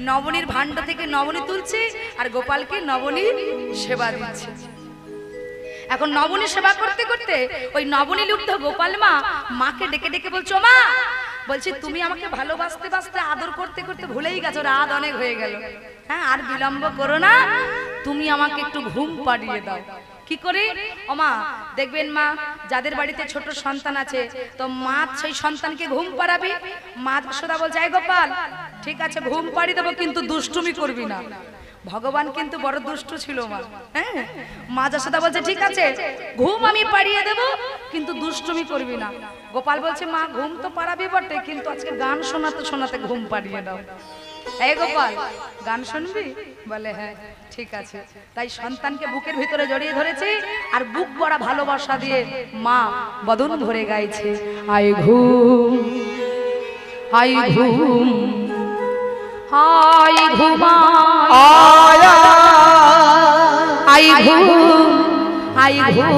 নবনীর ভাণ্ড থেকে নবনী তুলছে আর গোপালকে নবনীর সেবা দিচ্ছে। এখন নবনী সেবা করতে করতে ওই নবনী লুব্ধ গোপাল মা মাকে ডেকে ডেকে বলছো, মা বলছি তুমি আমাকে ভালোবাসতে বাসতে আদর করতে করতে ভুলেই গেছো, রাত অনেক হয়ে গেল। হ্যাঁ, আর বিলম্ব করো না, তুমি আমাকে একটু ঘুম পাড়িয়ে দাও। কি করে? ও মা দেখবেন মা যাদের বাড়িতে ছোট সন্তান আছে তো মা সেই সন্তানকে ঘুম পাড়াবে। মা যশোদা বলছে, এই গোপাল ঠিক আছে ঘুম পাড়িয়ে দেবো, কিন্তু দুষ্টুমি করবি না। ভগবান কিন্তু বড় দুষ্ট ছিল মা। হ্যাঁ, মা যশোদা বলছে ঠিক আছে ঘুম আমি পাড়িয়ে দেব, কিন্তু দুষ্টুমি করবি না। গোপাল বলছে, মা ঘুম তো পাড়াবি বটে, কিন্তু আজকে গান শোনাতে শোনাতে ঘুম পাড়িয়ে দাও। এই গোপাল গান শুনবি? বলে হ্যাঁ ঠিক আছে। তাই সন্তানকে বুকের ভিতরে জড়িয়ে ধরেছে আর বুক ভরা ভালোবাসা দিয়ে মা বদন ভরে গাইছে, আই ঘুম আই ঘুম আই ঘুমা আই ঘুম আই ঘুম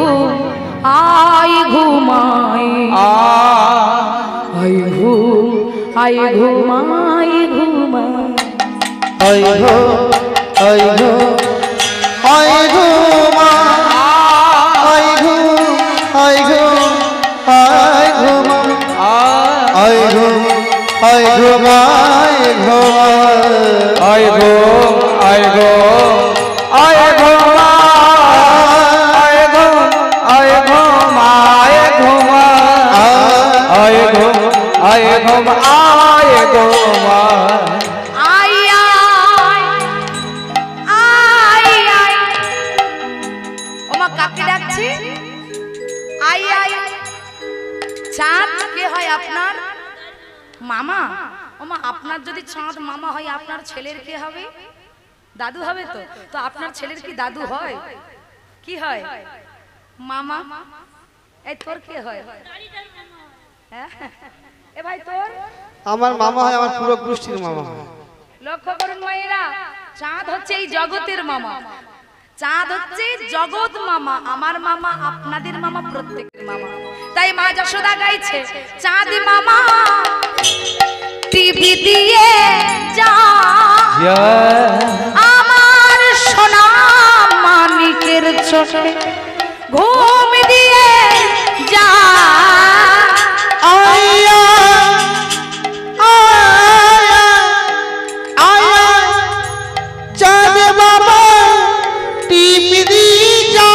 আই ঘুমাই আই ঘুম আই ঘুমাই ঘুমাই আই ঘো আই ঘো আই ঘুমা আই ঘো আই ঘো আই ঘুমা আই ঘো আই ঘুমা আই ঘো আই গো আই গো আই গো আই গো আই গো আই গো আই গো আই গো আই আই আই আই। ওমা কাকে ডাকছি? আই আই। চাঁদ কে হয় আপনার? মামা। ওমা আপনার যদি চাঁদ মামা হয় আপনার ছেলের কে হবে? দাদু হবে তো। তো আপনার ছেলের কি দাদু হয়? কি হয়? মামা। এই তোর কে হয়? হ্যাঁ এ ভাই তোর? আমার মামা হয়, আমার পুরো গোষ্ঠীর মামা। লক্ষ্য করুন মায়েরা, চাঁদ হচ্ছে এই জগতের মামা, চাঁদ হচ্ছে জগৎ মামা। আমার মামা, আপনাদের মামা, প্রত্যেকের মামা। তাই মা যশোদা গাইছে চাঁদি মামা টিভি দিয়ে যা আমার সোনা মানিকের চোখে ঘুম দিয়ে যা আয়া আয়া আয়া চাঁদ বাবা টিপি দি যা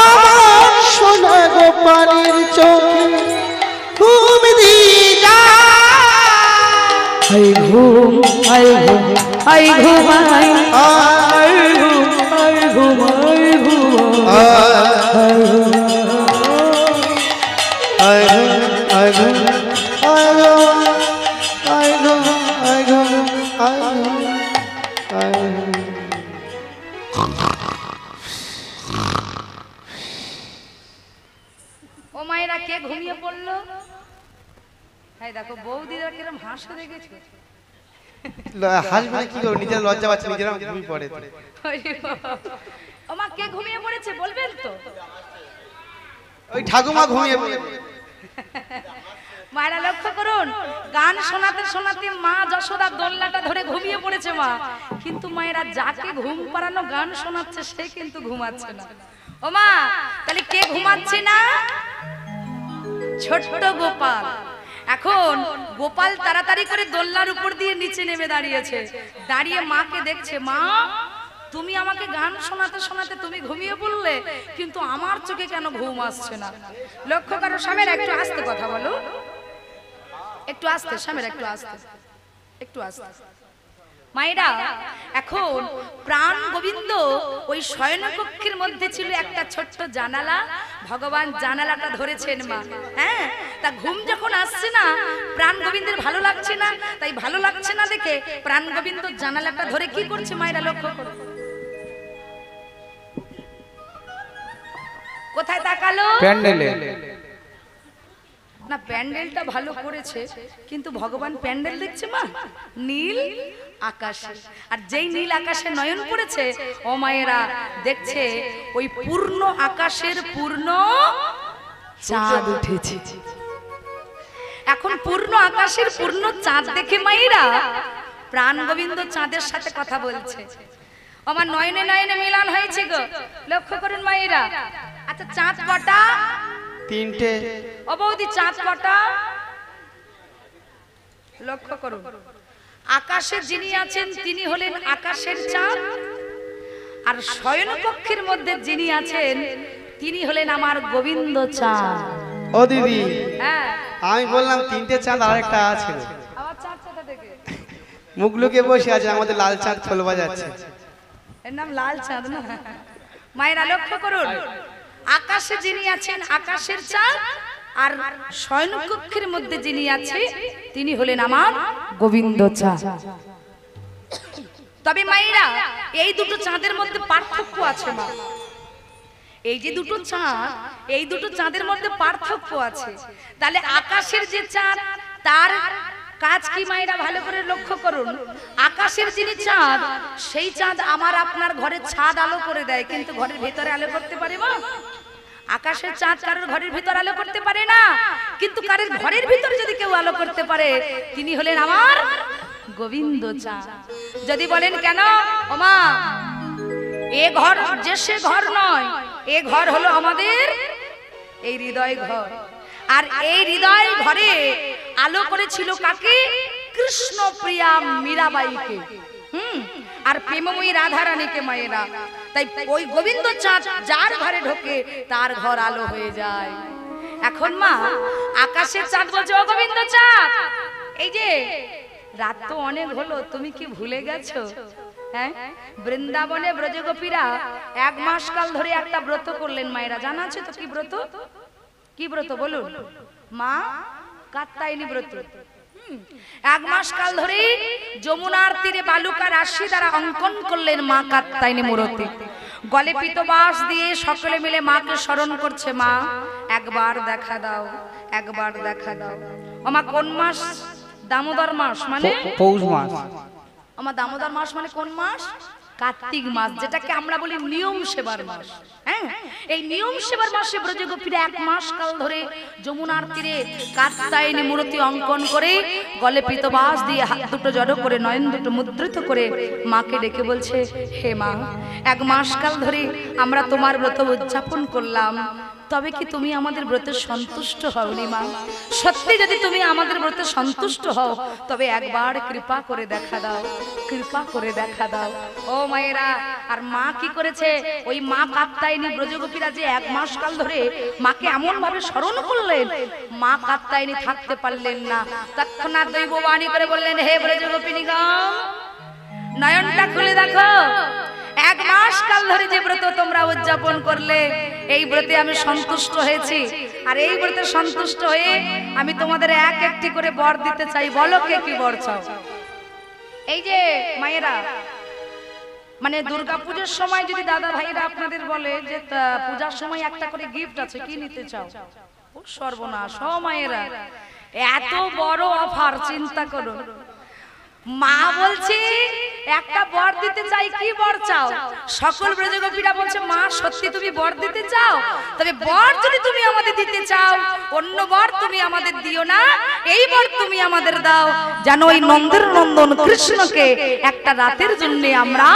আমার সোনা গোপালের চোখে ঘুম দি যা আই ঘুম আই ঘুম আই ঘুম আই ঘুম আই ঘুম আই ও মায়েরা কে ঘুমিয়ে পড়লো? এই দেখো বৌদিরা কিরম হাসে দেখেছো? হাসবে কি করবো, নিজের লজ্জা পাচ্ছে, নিজেরা ঘুমিয়ে পড়ে। ও মা কে ঘুমিয়ে পড়েছে বলবেন তো? ওই ঠাকুমা ঘুমিয়ে পড়ে। মায়েরা লক্ষ্য করুন, গান শোনাতে শোনাতে মা যশোদা দোলনাটা ধরে ঘুমিয়ে পড়েছে মা, কিন্তু মায়েরা যাকে ঘুম পাড়ানো গান শোনাচ্ছে সে কিন্তু ঘুমাচ্ছে না। ও মা তাহলে কে ঘুমাচ্ছে না? ছোট্ট গোপাল। এখন গোপাল তাড়াতাড়ি করে দোলনার উপর দিয়ে নিচে নেমে দাঁড়িয়েছে, দাঁড়িয়ে মাকে দেখছে, মা তুমি আমাকে গান শোনাতে শোনাতে তুমি ঘুমিয়ে পড়লে, কিন্তু আমার চোখে কেন ঘুম আসছে না? লক্ষ্য করো স্বামীর, একটু আস্তে কথা বলো, একটু আস্তে স্বামীর, একটু আস্তে, একটু আস্তে। মায়েরা এখন প্রাণ গোবিন্দ ওই শয়নকক্ষের মধ্যে ছিল একটা ছোট্ট জানালা, ভগবান জানালাটা ধরেছেন মা। হ্যাঁ, তা ঘুম যখন আসছে না, প্রাণ গোবিন্দের ভালো লাগছে না, তাই ভালো লাগছে না দেখে প্রাণ গোবিন্দ জানালাটা ধরে কি করছে মায়েরা লক্ষ্য করো। কোথায় তাকালো? প্যান্ডেলে। না প্যান্ডেলটা ভালো করেছে, কিন্তু ভগবান প্যান্ডেল দেখছে মা নীল আকাশে, আর যেই নীল আকাশে নয়ন পড়েছে ও মায়েরা দেখছে ওই পূর্ণ আকাশের পূর্ণ চাঁদ উঠেছে। এখন পূর্ণ আকাশের পূর্ণ চাঁদ দেখে মায়েরা প্রাণ গোবিন্দ চাঁদের সাথে কথা বলছে। আমার নয়নে নয়নে মিলন হয়েছে গো, লক্ষ্য করুন মায়েরা। আচ্ছা চাঁদ কটা? তিনটে। ও বৌদি চাঁদ কটা? লক্ষ্য করুন, আকাশে যিনি আছেন তিনি হলেন আকাশের চাঁদ, আর শয়নকক্ষের মধ্যে যিনি আছেন তিনি হলেন আমার গোবিন্দ চাঁদ। ও দিদি, হ্যাঁ আমি বললাম তিনটে চাঁদ আর একটা আছে, আবার চাঁদ কোথা থেকে? মুখ লুকিয়ে বসে আছে, আমাদের লাল চাঁদ খোল বাজাচ্ছে। এর নাম লাল চাঁদ না? মায়েরা লক্ষ্য করুন, আকাশে যিনি আছেন আকাশের চাঁদ, আর শয়নকক্ষের মধ্যে যিনি আছে তিনি হলেন আমার গোবিন্দ চাঁদ। তবে মায়েরা এই দুটো চাঁদের মধ্যে পার্থক্য আছে মা। এই যে দুটো চাঁদ, এই দুটো চাঁদের মধ্যে পার্থক্য আছে। তাহলে আকাশের যে চাঁদ তার কাজ কি মায়েরা ভালো করে লক্ষ্য করুন। আকাশের যিনি চাঁদ, সেই চাঁদ আমার আপনার ঘরে ছাদ আলো করে দেয়, কিন্তু ঘরের ভেতরে আলো করতে পারে মা? আকাশের চাঁদ কারোর ঘরের ভিতর আলো করতে পারে না, কিন্তু কারোর ঘরের ভিতরে যদি কেউ আলো করতে পারে তিনি হলেন আমার গোবিন্দ চাঁদ। যদি বলেন কেন? ও মা এ ঘর যে সে ঘর নয়, এ ঘর হলো আমাদের এই হৃদয় ঘর, আর এই হৃদয় ঘরে আলো করেছিল কাকে? কৃষ্ণ প্রিয়া মীরাবাইকে, আর প্রেমময়ী রাধারানীকে মায়েরা। তাই ওই গোবিন্দ চাঁদ যার ঘরে ঢোকে তার ঘর আলো হয়ে যায়। এখন মা আকাশের চাঁদ বলছে, ও গোবিন্দ চাঁদ, এই যে রাত তো অনেক হলো, তুমি কি ভুলে গেছো? হ্যাঁ, বৃন্দাবনে ব্রজগোপীরা 1 মাস কাল ধরে একটা ব্রত করলেন মায়েরা, জানা আছে তো? কি ব্রত? কি ব্রত বলুন মা? কাত্যায়নী ব্রত। 1 মাস কাল ধরে যমুনার তীরে বালুকা রাশি দ্বারা অঙ্কন করলেন মা কাত্যায়নী মূর্তি। গলে পিতবাস দিয়ে সকলে মিলে মাকে স্মরণ করছে, মা একবার দেখা দাও, একবার দেখা দাও। আমার কোন মাস? দামোদর মাস মানে পৌষ মাস। আমার দামোদর মাস মানে কোন মাস? কার্তিক মাস, যেটাকে আমরা বলি নিয়ম সেবার মাস। হ্যাঁ, এই নিয়ম সেবার মাসে ব্রজগোপীরা 1 মাস কাল ধরে যমুনার তীরে কাত্যায়নী মূর্তি অঙ্কন করে গলে পীতবাস দিয়ে হাত দুটো জড়ো করে নয়ন দুটো মুদ্রিত করে মাকে ডেকে বলছে, হে মা, 1 মাস কাল ধরে আমরা তোমার ব্রত উদযাপন করলাম, তবে কি তুমি আমাদের ব্রতে সন্তুষ্ট হওনি মা? সত্যি যদি তুমি আমাদের ব্রতে সন্তুষ্ট হও তবে একবার কৃপা করে দেখা দাও, কৃপা করে দেখা দাও। ও মায়েরা, আর মা কি করেছে? ওই মা কাত্যায়নী ব্রজগোপীরা যে 1 মাস কাল ধরে মাকে এমন ভাবে স্মরণ করলেন, মা কাত্যায়নী থাকতে পারলেন না, তৎক্ষণাৎ দৈববাণী করে বললেন, হে ব্রজগোপিনীগণ, নয়নটা খুলে দেখো, 1 মাস কাল ধরে যে ব্রত তোমরা উদযাপন করলে, এই ব্রতে আমি সন্তুষ্ট হয়েছি, আর এই ব্রতে সন্তুষ্ট হয়ে আমি তোমাদের এক একটি করে বর দিতে চাই। বলো কে কি বর চাও? এই যে মায়েরা, মানে দুর্গাপূজার সময় যদি দাদা ভাইরা আপনাদের বলে যে পূজার সময় একটা করে গিফট আছে, কি নিতে চাও? ও সর্বনাশ, ও মায়েরা, এত বড় অফার, চিন্তা করো। মা বলছি একটা বর দিতে চাই, কি বর চাও? সকল ব্রজগোপীরা বলছে, মা সত্যি তুমি বর দিতে চাও? তবে বর যদি তুমি আমাদের দিতে চাও, অন্য বর তুমি আমাদের দিও না, এই বর তুমি আমাদের দাও, যেন ওই নন্দের নন্দন কৃষ্ণকে একটা রাতের জন্য আমরা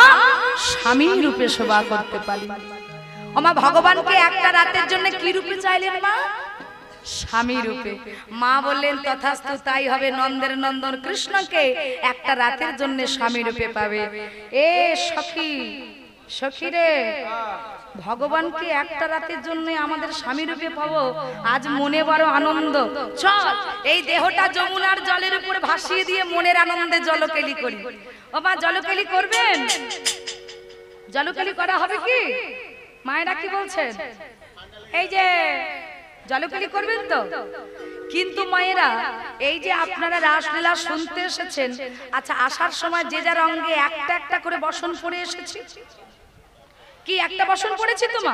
স্বামী রূপে সেবা করতে পারি। ওমা, ভগবানকে একটা রাতের জন্য কি রূপে চাইলেন মা? স্বামী রূপে। মা বললেন, তথাস্তু, তাই হবে, নন্দের নন্দন কৃষ্ণকে একটা রাতের জন্য স্বামী রূপে পাবে। এ সখী, সখী রে, ভগবানকে একটা রাতের জন্য আমাদের স্বামী রূপে পাবো, আজ মনে বড় আনন্দ। চল এই দেহটা যমুনার জলের উপর ভাসিয়ে দিয়ে মনের আনন্দে জলকেলি করি। ও মা, জলকেলি করবেন? জলকেলি করা হবে কি? মায়েরা কি বলছেন? এই যে জলকেলি করবেন তো? কিন্তু মায়েরা, এই যে আপনারা রাসলীলা শুনতে এসেছেন, আচ্ছা আসার সময় যে যার অঙ্গে একটা একটা করে বসন পরে এসেছি, কি একটা বসন পড়েছি তোমা?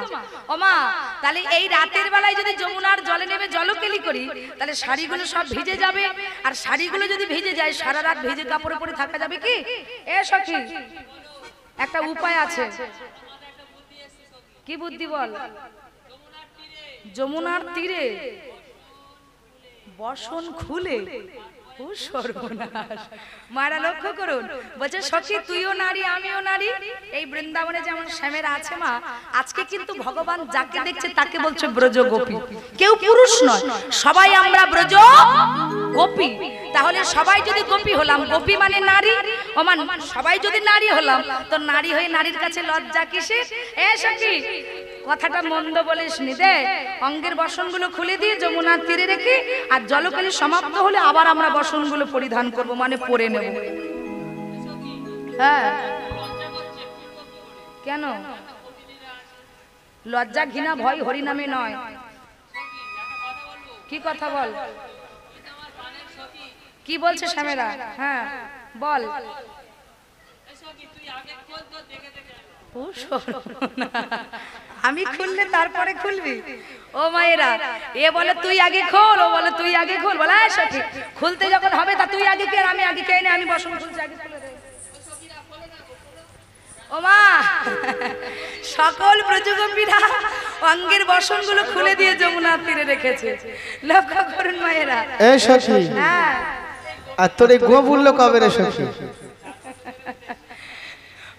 ও মা, তাহলে এই রাতের বেলায় যদি যমুনার জলে নেমে জলকেলি করি, তাহলে শাড়িগুলো সব ভিজে যাবে, আর শাড়িগুলো যদি ভিজে যায় সারা রাত ভিজে কাপড়ে পরে থাকা যাবে কি? এ সখী, একটা উপায় আছে। কি বুদ্ধি বল? যমুনার তীরে বসন খুলে, ও সর্বনাশ। মায়েরা লক্ষ্য করুন, বলছে সখী তুইও নারী আমিও নারী। এই বৃন্দাবনে যেমন শ্যামের আছে মা, আজকে কিন্তু ভগবান যাকে দেখছে তাকে বলছে ব্রজ গোপী। কেউ পুরুষ নয়, সবাই আমরা ব্রজ গোপী। তাহলে সবাই যদি গোপী হলাম, গোপী মানে নারী, ওমান সবাই যদি নারী হলাম, তো নারী হয়ে নারীর কাছে লজ্জা কিসে? এ সখী, কথাটা মন্দ বলিস নি, দে অঙ্গের বসনগুলো খুলে দিয়ে যমুনার তীরে রেখে, আর জলকালী সমাপ্ত হলে আবার আমরা বসনগুলো পরিধান করব, মানে পরে নেব। হ্যাঁ, কেন? লজ্জা ঘৃণা ভয় হরি নামে নয়। কি কথা বল? কি বলছে শ্যামেরা? হ্যাঁ বল। আমি খুললে তারপরে খুলবি? ও মায়েরা, এ বলে তুই আগে খোল, ও বলে তুই আগে খোল। বলে সঠিক, খুলতে যখন হবে তা তুই আগে কে, আমি আগে কে? না, আমি বসন খুলছি, আগে খুলে দে। ও মা, সকল ব্রজগোপীরা অঙ্গের বসনগুলো খুলে দিয়ে যমুনার তীরে রেখেছে। লক্ষ্য করুন মায়েরা। এ সখী, হ্যাঁ, আর তোর এই গো বললো কবে রে সখী?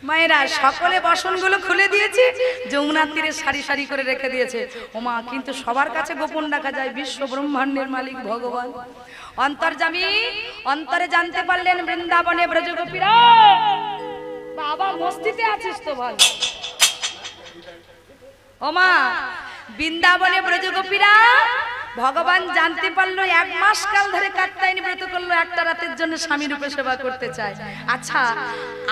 মায়েরা সকলে বসনগুলো খুলে দিয়েছে, যমুনার তীরে সারি সারি করে রেখে দিয়েছে। ওমা, কিন্তু সবার কাছে গোপন রাখা যায়, বিশ্ব ব্রহ্মাণ্ডের মালিক ভগবান অন্তর্যামী অন্তরে জানতে পারলেন বৃন্দাবনে ব্রজগোপীরা। বাবা মস্তিতে আছিস তো বল। ওমা, বৃন্দাবনে ব্রজগোপীরা ভগবান জানতে পারলো 1 মাস কাল ধরে কাত্যায়নী ব্রত করলো, একটা রাতের জন্য স্বামী রূপে সেবা করতে চায়। আচ্ছা,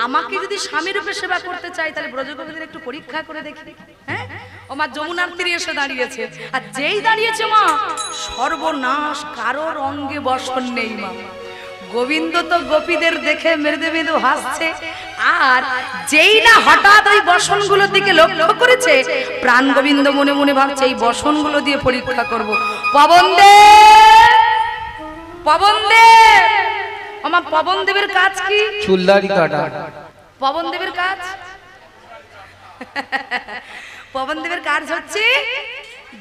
আমাকে যদি স্বামী রূপে সেবা করতে চাই, তাহলে ব্রজগোপীদের একটু পরীক্ষা করে দেখি। হ্যাঁ, ও মা যমুনার তীরে এসে দাঁড়িয়েছে, আর যেই দাঁড়িয়েছে মা, সর্বনাশ, কারোর অঙ্গে বসন নেই মা। গোবিন্দ তো গোপীদের দেখে মৃদু মৃদু হাসছে, আর যেই না হঠাৎ ওই বসনগুলোর দিকে লক্ষ্য করেছে, প্রাণ গোবিন্দ মনে মনে ভাবছে এই বসনগুলো দিয়ে পরীক্ষা করব। পবন দেব, পবন দেব। আমার পবন দেবের কাজ কি? চুলদাড়ি কাটা। পবন দেবের কাজ পবনদেবের কাজ হচ্ছে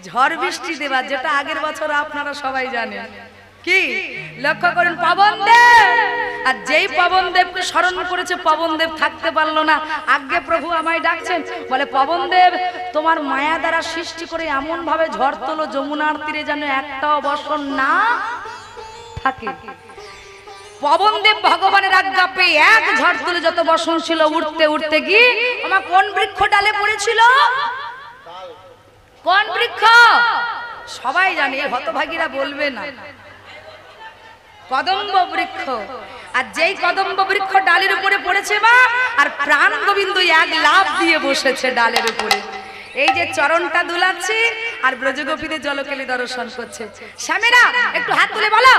ঝড় বৃষ্টি দেওয়া, যেটা আগের বছর আপনারা সবাই জানেন। কি লক্ষ্য করুন পবনদেব, আর যেই পবনদেবকে স্মরণ করেছে পবনদেব থাকতে পারলো না। আগে প্রভু আমায় ডাকছেন, বলে পবনদেব তোমার মায়া দ্বারা সৃষ্টি করে এমন ভাবে ঝড় তোলো যমুনার তীরে যেন একটাও বর্ষণ না থাকে। পবনদেব ভগবানের আজ্ঞা পেয়ে এক ঝড় তুলে যত বর্ষণ ছিল উঠতে উঠতে কি আমার কোন বৃক্ষ ডালে পড়েছিল? কোন বৃক্ষ? সবাই জানে, হতভাগীরা বলবে না, কদম্ব বৃক্ষ। আর যেই কদম্ব বৃক্ষ ডালের উপরে পড়েছে মা, আর প্রাণ গোবিন্দ এক লাফ দিয়ে বসেছে ডালের উপরে। এই যে চরণটা দুলাচ্ছে আর ব্রজগোপীদের জলকেলি দর্শন করছে। স্বামীরা একটু হাত তুলে বলো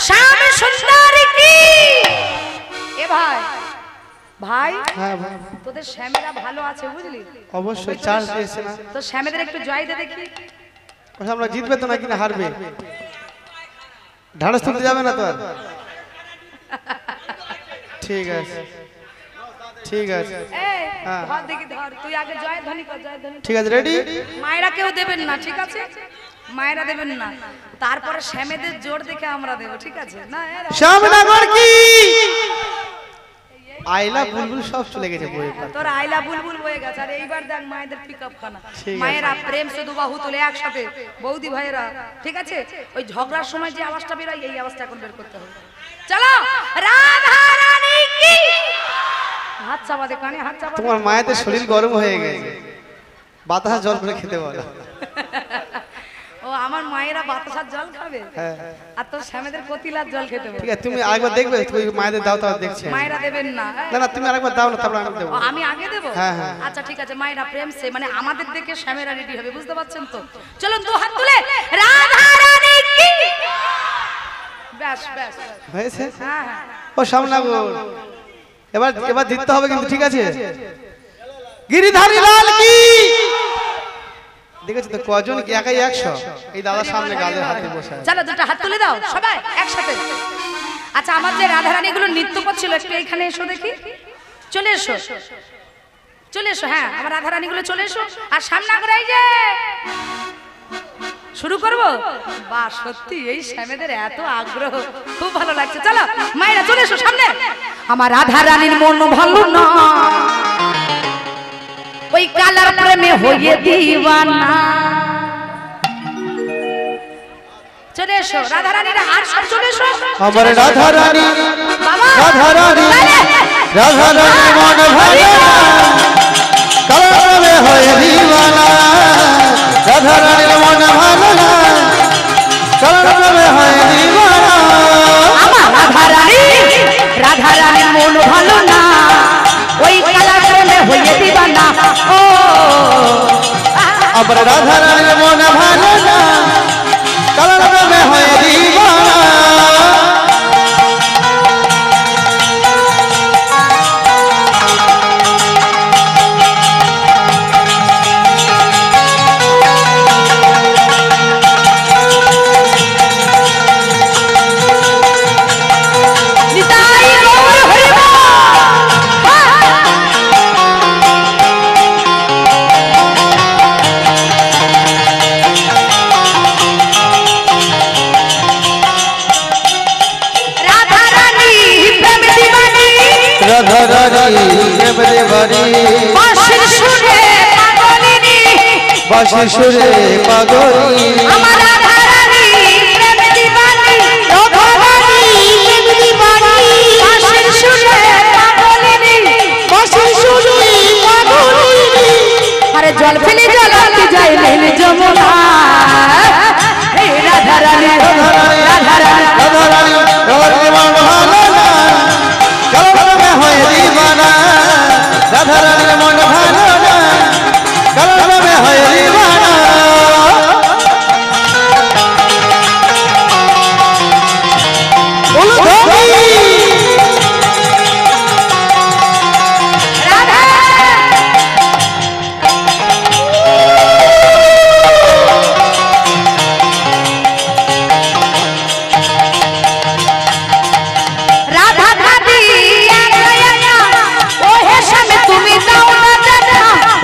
শ্যাম সুন্দরী কি। এ ভাই ভাই, হ্যাঁ ভাই, তোদের শ্যামেরা ভালো আছে বুঝলি? অবশ্যই চার্জ দিয়েছে না। তো শ্যামেদের একটু জয় দে দেখি। ওটা আমরা জিতবে তো নাকি না হারবে? ঢাড়স তুলতে যাবে না তো আর? ঠিক আছে ঠিক আছে, এই হ্যাঁ। ধর দেখি ধর, তুই আগে জয় ধ্বনি কর, জয় ধ্বনি। ঠিক আছে, রেডি? মায়েরা কেউ দেবেন না, ঠিক আছে? মায়েরা দেবেন না, তারপরে শ্যামেদের জোর দেখে আমরা দেব, ঠিক আছে? না শ্যামনগর কি আইলা বুলবুল সব চলে গেছে বইয়ে। তোর আইলা বুলবুল হয়ে গেছে। আর এইবার দেখ মায়েদের পিকআপ খানা, ঠিক আছে। মায়েরা প্রেম শুধু বাহু তুলে একসাথে, বৌদি ভাইয়েরা, ঠিক আছে? ওই ঝগড়ার সময় যে আওয়াজটা বের হয় এই আওয়াজটা এখন বের করতে হবে। চলো রাধা রানী কি। হাত চাপা দে কানে, হাত চাপা দে। তোমার মায়েদের শরীর গরম হয়ে গেছে, বাতাসা জল করে খেতে বলো। ও আমার মায়েরা বাতাসার জল খাবে, হ্যাঁ আর তোর শ্যামেদের কতিলার জল খেতে বলে। ঠিক আছে, তুমি আরেকবার দেখবে, তুমি মায়েদের দাও, তাও দেখছি। মায়েরা দেবেন না? না না, তুমি আরেকবার দাও না, তারপর আমি দেবো। ও, আমি আগে দেবো? হ্যাঁ, হ্যাঁ। আচ্ছা ঠিক আছে, মায়েরা প্রেম সে মানে আমাদের দেখে শ্যামেরা রেডি হবে, বুঝতে পারছেন তো? চলো দু হাত তুলে রাধা রানী কি। ব্যাস ব্যাস ব্যাস। হয়েছে? হ্যাঁ হ্যাঁ, ও শ্যামনগর, এবার এবার জিততে হবে কিন্তু, ঠিক আছে? গিরিধারী লাল কি। দেখেছো তো কজন কি একাই 100? এই দাদার সামনে গালে হাতে বসে আছে। চলো দুটো হাত তুলে দাও সবাই একসাথে। আচ্ছা আমার যে রাধা রানী গুলো নৃত্য করছিল একটু এখানে এসো দেখি, চলে এসো চলে এসো। হ্যাঁ আমার রাধা রানী গুলো চলে এসো, আর সামনে করে এই যে শুরু করব। বাহ সত্যি এই শ্যামেদের এত আগ্রহ, খুব ভালো লাগছে। চলো মায়েরা চলে এসো সামনে। আমার রাধা রানীর মন ভালো না, ওই কালার প্রেমে হয়ে দিওয়ানা। চলে এসো রাধা রানীরা, আর সব চলে এসো। আমার রাধা রানী, বাবা রাধা রানী, তাহলে। রাধা রানী মন ভালো না, কালারে হয়ে দিওয়ানা। রাধা রানীর মন ভালো না, কালারে হয়ে দিওয়ানা। আমার রাধা রানী, রাধা রানীর মন ভালো না, ওই কালার প্রেমে হয়ে দিওয়ানা। ও আমার রাধা রানীর মন ভালো না, কালারে হয়ে দিওয়ানা। নিতাই গৌর হরি বল। রাধা রানী প্রেম দিবানী, রাধা রানী প্রেম দেবানী, বাঁশির সুরে পাগলিনী। বাঁশি সুরে পাগলিনী। আমার রাধা রানী প্রেম দিবানী, রাধা রানী প্রেম দিবানী, বাঁশির সুরে পাগলিনী, বাঁশির সুরে পাগলিনী। আরে জল ফেলে জলাতে যায় নীল যমুনা। হে রাধা রানী, রাধা রানী, রাধা রানী রাধার মন ভালো না, কালারে হয়ে দিওয়ানা। রাধা রানীর মন ভালো না, কালারে হয়ে দিওয়ানা। রাধা।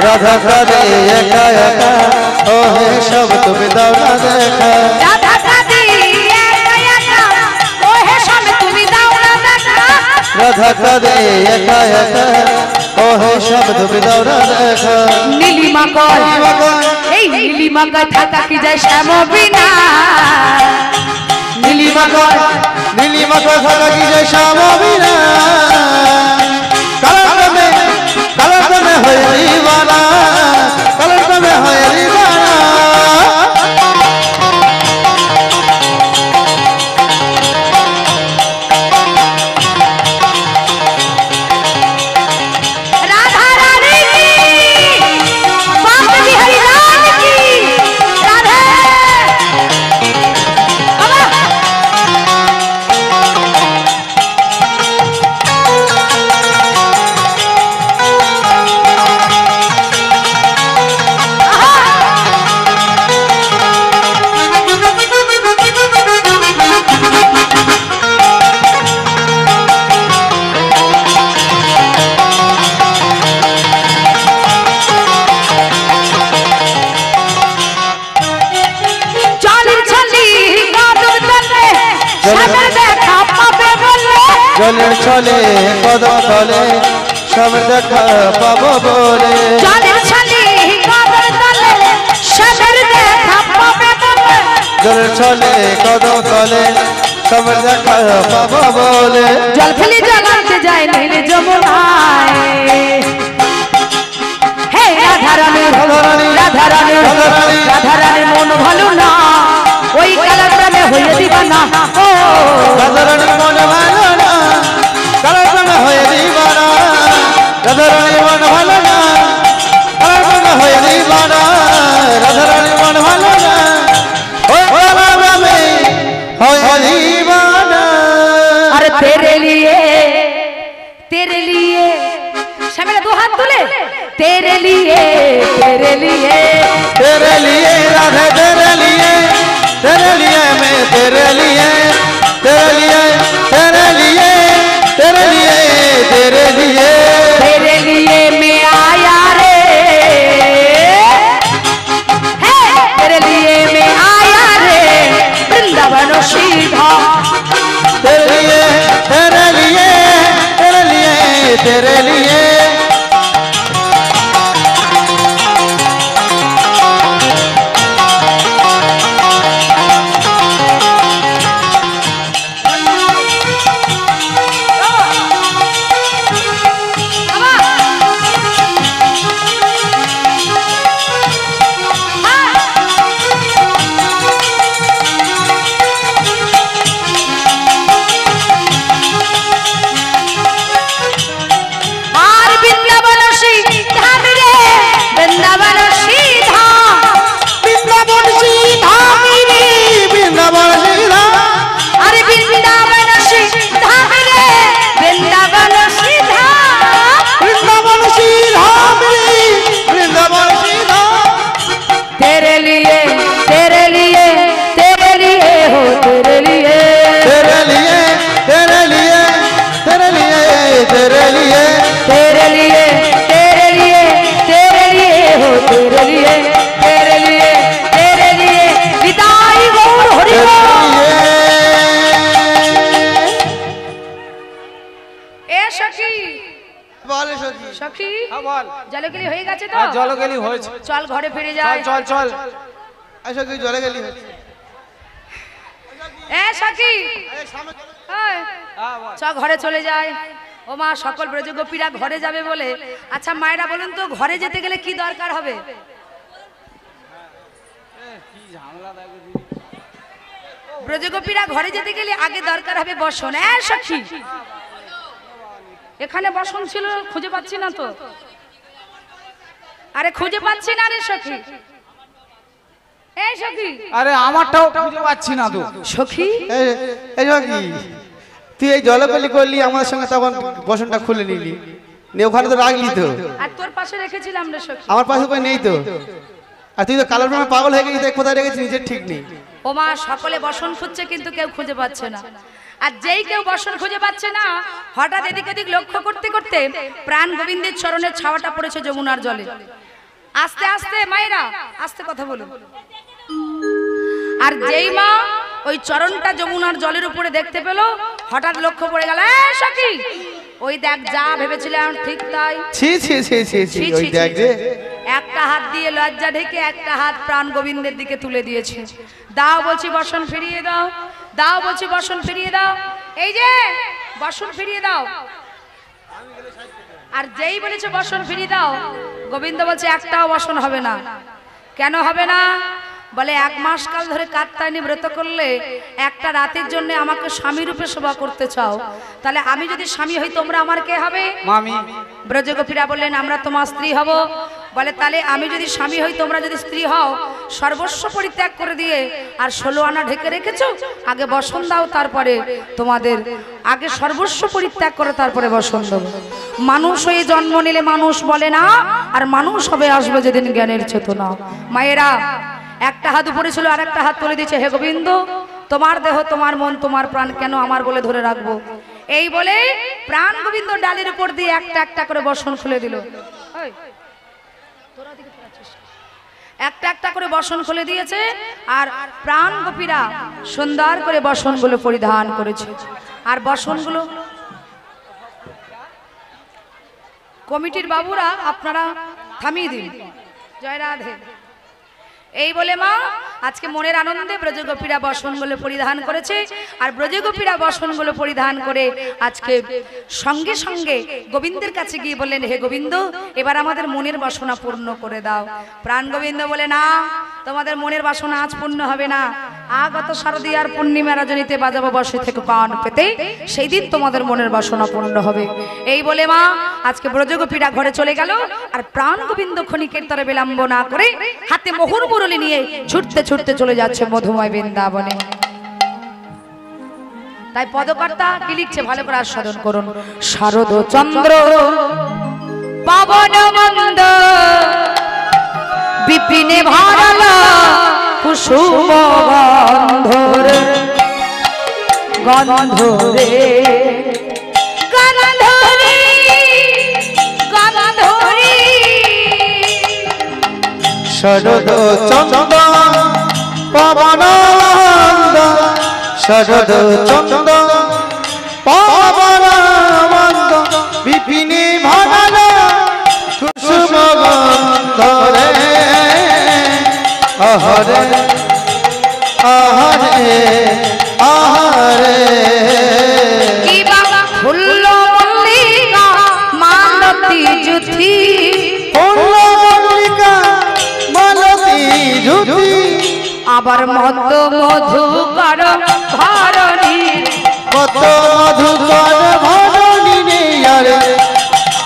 রাধা কাঁদে একা একা ও হে সব তুমি দাও না দেখা রাধা কাঁদে একা একা ও হে সব তুমি দাও না দেখা রাধা কাঁদে একা একা ও হে সব তুমি দাও না দেখা নীলিমা কয় এই নীলিমা কয় থাকা কি যায় শ্যাম বিনা নীলিমা কয় থাকা কি যায় শ্যাম বিনা কালার তুমি হয়ে দিবানা কালার তুমি হয়ে দিবানা राधा रानी की बाप बिहारी लाल की राधे জলের ছলে কদম তলে সব দেখা পাবো বলে জলের ছলে কদম তলে সব দেখা পাবো বলে জলের ছলে কদম তলে সব দেখা পাবো বলে জল ফেলে জলাতে যায় নীল যমুনায় হে রাধা রানী রাধা রানী রাধা রানী মন ভালো না ওই কালার প্রেমে হয়ে দিবানা ও রাধা রানী মন ভালো না কালার প্রেমে হয়ে দিবানা রাধা রানী মন ভালো না কালার প্রেমে হয়ে দিবানা রাধা রানী মন ভালো না ওই কালার প্রেমে হয়ে দিবানা अरे तेरे लिए शामिल दो हाथ तुले तेरे लिए तेरे लिए राधे तेरे लिए मैं तेरे लिए तेरे लिए तेरे लिए तेरे लिए तेरे लिए तेरे लिए मैं आया रे है तेरे लिए मैं आया रे वृंदावन सीधा तेरे लिए तेरे लिए तेरे लिए तेरे लिए জলগেলি হয়ে গেছে তো জলগেলি হয়েছে চল ঘরে ফিরে যাই চল চল আচ্ছা কি জলে গেলি এ সখী চ ঘরে চলে যায় ও মা সকল ব্রজগোপীরা ঘরে যাবে বলে আচ্ছা মায়েরা বলুন তো ঘরে যেতে গেলে কি দরকার হবে ব্রজগোপীরা ঘরে যেতে গেলে আগে দরকার হবে বসন এ সখী এখানে বসন ছিল খুঁজে পাচ্ছি না তো আরে খুঁজে পাচ্ছি না রে সখী এই সখী আরে আমারটাও খুঁজে পাচ্ছি না তো সখী এই কি তুই এই জলকলি করলি আমাদের সঙ্গে তখন বসনটা খুলে নিলি নে ওখানে তো রাখলি তো আর তোর পাশে রেখেছিলাম রে সখী আমার পাশে কই নেই তো আর তুই তো কালার প্রেমে পাগল হয়ে গেছিস কোথায় রেখেছিস নিজের ঠিক নেই ও মা সকলে বসন খুঁজছে কিন্তু কেউ খুঁজে পাচ্ছে না আর যেই কেউ বসন খুঁজে পাচ্ছে না হঠাৎ এদিক ওদিক লক্ষ্য করতে করতে প্রাণ গোবিন্দের চরণের ছাওয়াটা পড়েছে যমুনার জলে আস্তে আস্তে মায়েরা আস্তে কথা বলুন। আর যেই মা ওই চরণটা যমুনার জলের উপরে দেখতে পেল, হঠাৎ লক্ষ্য পড়ে গেল, সখী ওই দেখ যা ভেবেছিলাম ঠিক তাই। ছি ছি ছি ছি ছি, ওই দেখ রে। একটা হাত দিয়ে লজ্জা ঢেকে একটা হাত প্রাণ গোবিন্দের দিকে তুলে দিয়েছে। দাও বলছি বসন ফিরিয়ে দাও, দাও বলছি বসন ফিরিয়ে দাও, এই যে বসন ফিরিয়ে দাও। আর যেই বলেছে বসন ফিরিয়ে দাও, গোবিন্দ বলছে একটাও বসন হবে না। কেন হবে না? বলে 1 মাস কাল ধরে কাত্যায়নী ব্রত করলে একটা রাতের জন্য আমাকে স্বামী রূপে সেবা করতে চাও, তাহলে আমি যদি স্বামী হই তোমরা আমার কে হবে? মামি। ব্রজগোপীরা বললেন আমরা তোমার স্ত্রী হব। বলে তাহলে আমি যদি স্বামী হই তোমরা যদি স্ত্রী হও, সর্বস্ব পরিত্যাগ করে দিয়ে আর 16 আনা ঢেকে রেখেছো, আগে বসন দাও, তারপরে তোমাদের আগে সর্বস্ব পরিত্যাগ করে তারপরে বসন দেবো। মানুষ হয়ে জন্ম নিলে মানুষ বলে না, আর মানুষ হবে আসবে যেদিন জ্ঞানের চেতনা। মায়েরা একটা হাত উপরে ছিল আর একটা হাত তুলে দিয়েছে, হে গোবিন্দ তোমার দেহ তোমার মন তোমার প্রাণ কেন আমার বলে ধরে রাখবো? এই বলে প্রাণ গোবিন্দ ডালের উপর দিয়ে একটা একটা করে বসন খুলে দিল। একটা একটা করে বসন খুলে দিয়েছে, আর প্রাণ গোপীরা সুন্দর করে বসনগুলো পরিধান করেছে। আর বসনগুলো কমিটির বাবুরা আপনারা থামিয়ে দিন। জয় রাধে। এই বলে মা আজকে মনের আনন্দে ব্রজগোপীরা বসনগুলো পরিধান করেছে। আর ব্রজগোপীরা বসনগুলো পরিধান করে আজকে সঙ্গে সঙ্গে গোবিন্দের কাছে গিয়ে বললেন, হে গোবিন্দ এবার আমাদের মনের বাসনা পূর্ণ করে দাও। প্রাণ গোবিন্দ বলে, না তোমাদের মনের বাসনা আজ পূর্ণ হবে না, আগত শারদীয়ার পূর্ণিমা রজনীতে বাজাবো বসে থেকে কান পেতে, সেই দিন তোমাদের মনের বাসনা পূর্ণ হবে। এই বলে মা আজকে ব্রজগোপীরা ঘরে চলে গেল। আর প্রাণ গোবিন্দ ক্ষণিকের তরে বিলম্ব না করে হাতে মোহর মুরলি নিয়ে ছুটতে ছুটতে চলে যাচ্ছে মধুময় বৃন্দাবনে। তাই পদকর্তা কি লিখছে ভালো করে আস্বাদন করুন। শারদ চন্দ্র পাবন মন্দ বিপিনে ভরালা কুসুম গন্ধরে গন্ধরে গন্ধরে গন্ধরে শরদ চন্দ পবনানন্দ, শরদ চন্দ পবনানন্দ বিপিনে ভরালা কুসুম গন্ধরে আহরে আহরে আহরে। কি বাবা ফুল্ল মল্লিকা মালতী যুথি, ফুল্ল মল্লিকা মালতী যুথি, আবার মত মধুকর ধরণী, কত মধুকর ভরণী নেই আরে,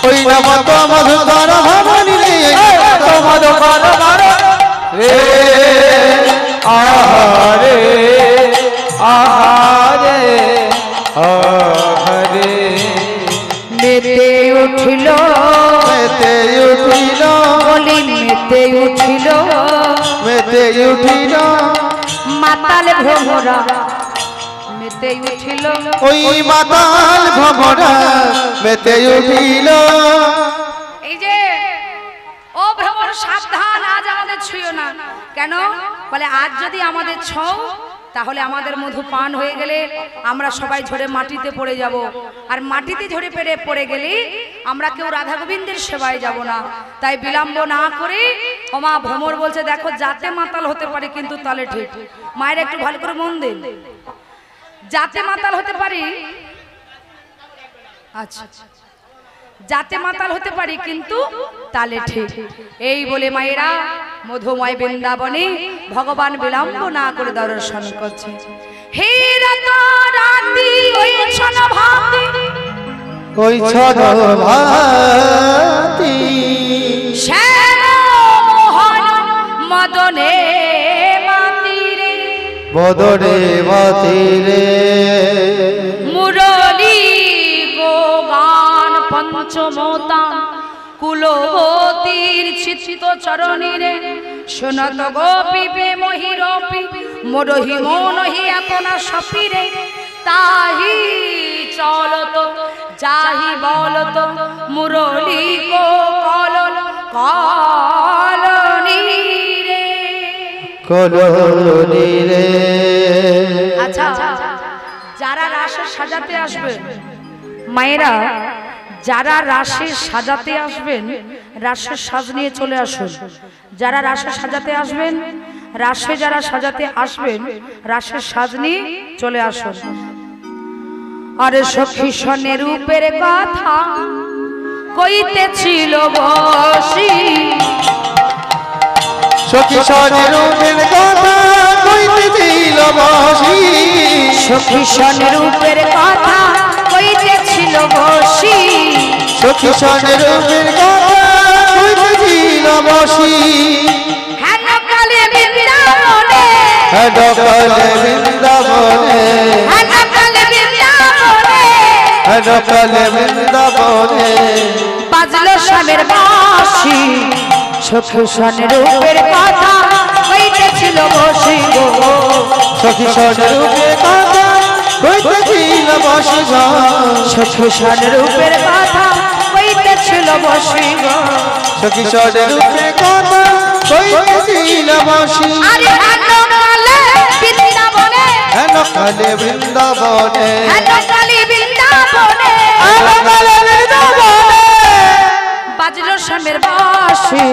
ওই না মত মধুকর ভরণী নেই, কত মধুকর ভরণী রে আহারে আহারে আহারে। মেতে উঠিল মেতে উঠিল, বলি মেতে উঠিল মেতে উঠিল, মাতাল ভ্রমরা, মেতে উঠিল ওই মাতাল ভ্রমরা মেতে উঠিল। এই যে ও ভ্রমর সাবধান, আজ আমাদের ছুঁয়ো না। কেন? বলে আজ যদি আমাদের ছৌ তাহলে আমাদের মধু পান হয়ে গেলে আমরা সবাই ঝরে মাটিতে পড়ে যাব, আর মাটিতে ঝরে পড়ে গেলে আমরা কেউ রাধা গোবিন্দের সেবায় যাব না। তাই বিলম্ব না করে ওমা ভ্রমর বলছে, দেখো যাতে মাতাল হতে পারে কিন্তু তালে ঠিক। মায়ের একটু ভালো করে মন দিন, যাতে মাতাল হতে পারি, আচ্ছা যাতে মাতাল হতে পারি কিন্তু তালে ঠিক। এই বলে মায়েরা মধুময় বৃন্দাবনে ভগবান বিলম্ব না করে দর্শন করছে। হে রাতি ওই ছন ভাতি, ওই ছন ভাতি, শ্যাম মোহন মদনে মাতিরে, বদরে বাতিরে, মুরলী গোগান পঞ্চমতা কুলবতীর চিত্ত চরণীরে, শোনত গোপী মহিরপি মোরহি মনহি আপনা সপিরে, তাহি চলত যাহি বলত মুরলী কো কল কল কলোনি রে। আচ্ছা, যারা রাসে সাজাতে আসবে মায়েরা, যারা রাসে সাজাতে আসবেন রাসের সাজ নিয়ে চলে আসুন। যারা রাসে সাজাতে আসবেন, রাসে যারা সাজাতে আসবেন রাসের সাজ নিয়ে চলে আসুন। আরে সখী সনে রূপের কথা কইতেছিল বসি, সখী সনে রূপের কথা কইতেছিল বসি, সখী সনে রূপের কথা কইতেছিল বসি, সখী সনে রূপের কথা কইতেছিল বসি। হেন কালে বৃন্দাবনে, হেন কালে বৃন্দাবনে, হেন কালে বৃন্দাবনে, হেন কালে বৃন্দাবনে বাজলো স্বামীর বাঁশি, সখী সনে রূপের কথা কইতেছিল বসি গো, সখী সনে রূপের কথা কইতেছিল বসি গো, সখী সনে রূপের কথা কইতেছিল বসি গো। সখী সনে রূপের কথা কইতেছিল বসি। আরে হেন কালে বৃন্দাবনে, হেন কালে বৃন্দাবনে, হেন কালে বৃন্দাবনে, হেন কালে বৃন্দাবনে বাজলো স্বামীর বাঁশি,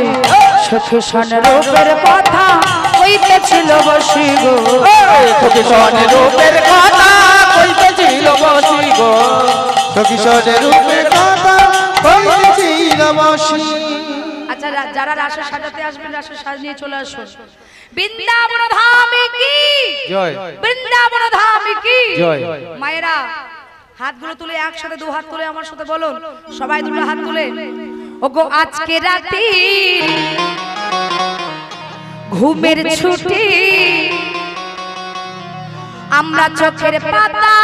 সখী সনে রূপের কথা কইতেছিল বসি গো, সখী সনে রূপের কথা কইতেছিল বসি গো, সখী সনে রূপের কথা কইতেছিল বসি। আচ্ছা, যারা রাসে সাজাতে আসবেন রাসের সাজ নিয়ে চলে আসুন। বৃন্দাবন ধামে কি জয়, বৃন্দাবন ধামে কি জয়। মায়েরা হাতগুলো তুলে একসাথে দু হাত তুলে আমার সাথে বলুন, সবাই দুটো হাত তুলে। ওগো আজকে রাতে ঘুমের ছুটি আমরা চোখের পাতা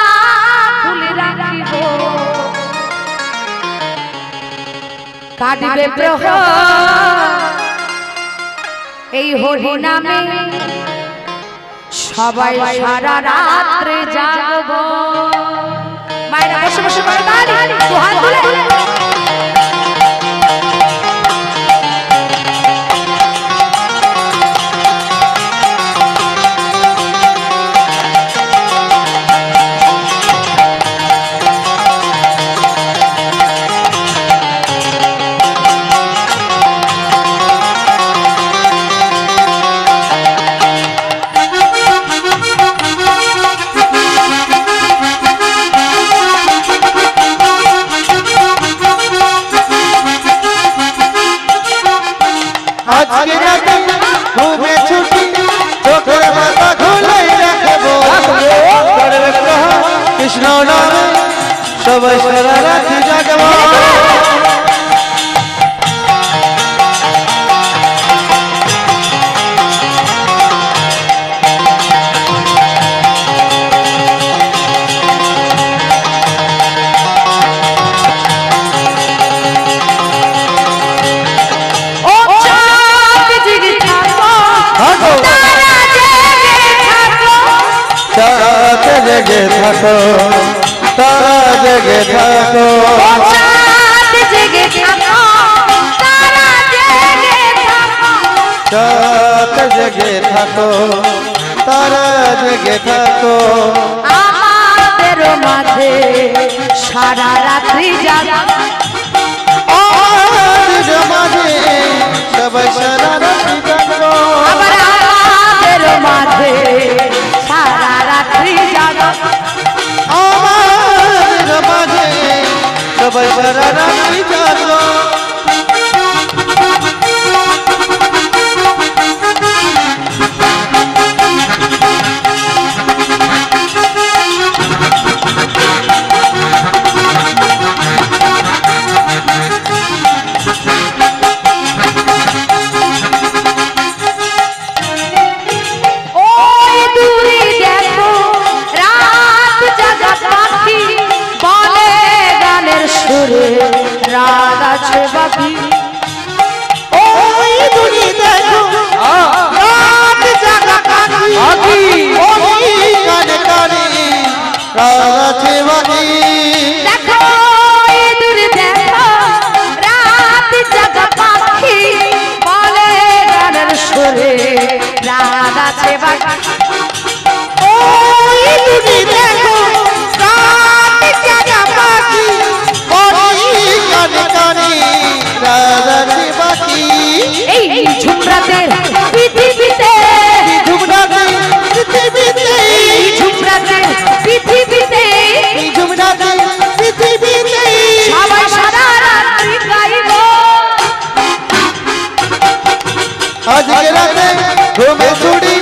খুলে রাখিব, কাঁদিবে প্রহর এই হরি নামে সবাই সারা রাত্রে জাগব। মায়েরা বসে বসে করতালি, দু হাত তুলে। আজকে রাতে ঘুমে ছুটি চোখের পাতা খুলে রাখবো, করবে প্রহার কৃষ্ণ নামে সবাই সারা রাত্রি জাগবো। ও চাঁদ জেগে থাকো, তারা জেগে থাকো, চাঁদ জেগে থাকো, তারা জেগে থাকো, ও চাঁদ জেগে থাকো, তারা জেগে থাকো, চাঁদ জেগে থাকো, তারা জেগে থাকো। আমাদের মাঝে সারা রাত্রি জাগা, আমাদের মাঝে সবাই সারা রাত্রি জাগবো, আবার আমাদের মাঝে সারা রাত্রি জাগা, আমাদের মাঝে সবাই সারা রাত্রি জাগবো। সাজে বাকি ওই দুটি দেখো রাত জাগা পাখি বলি কানে কানে রাধারানী বাকি এই ঝুমরাতের পৃথিবীতে ঝুমরাতে পৃথিবীতে এই ঝুমরাতের পৃথিবীতে এই ঝুমরাতে পৃথিবীতে সবাই সারা রাত্রি গাইব আজকে রাতে ঘুমে ছুটি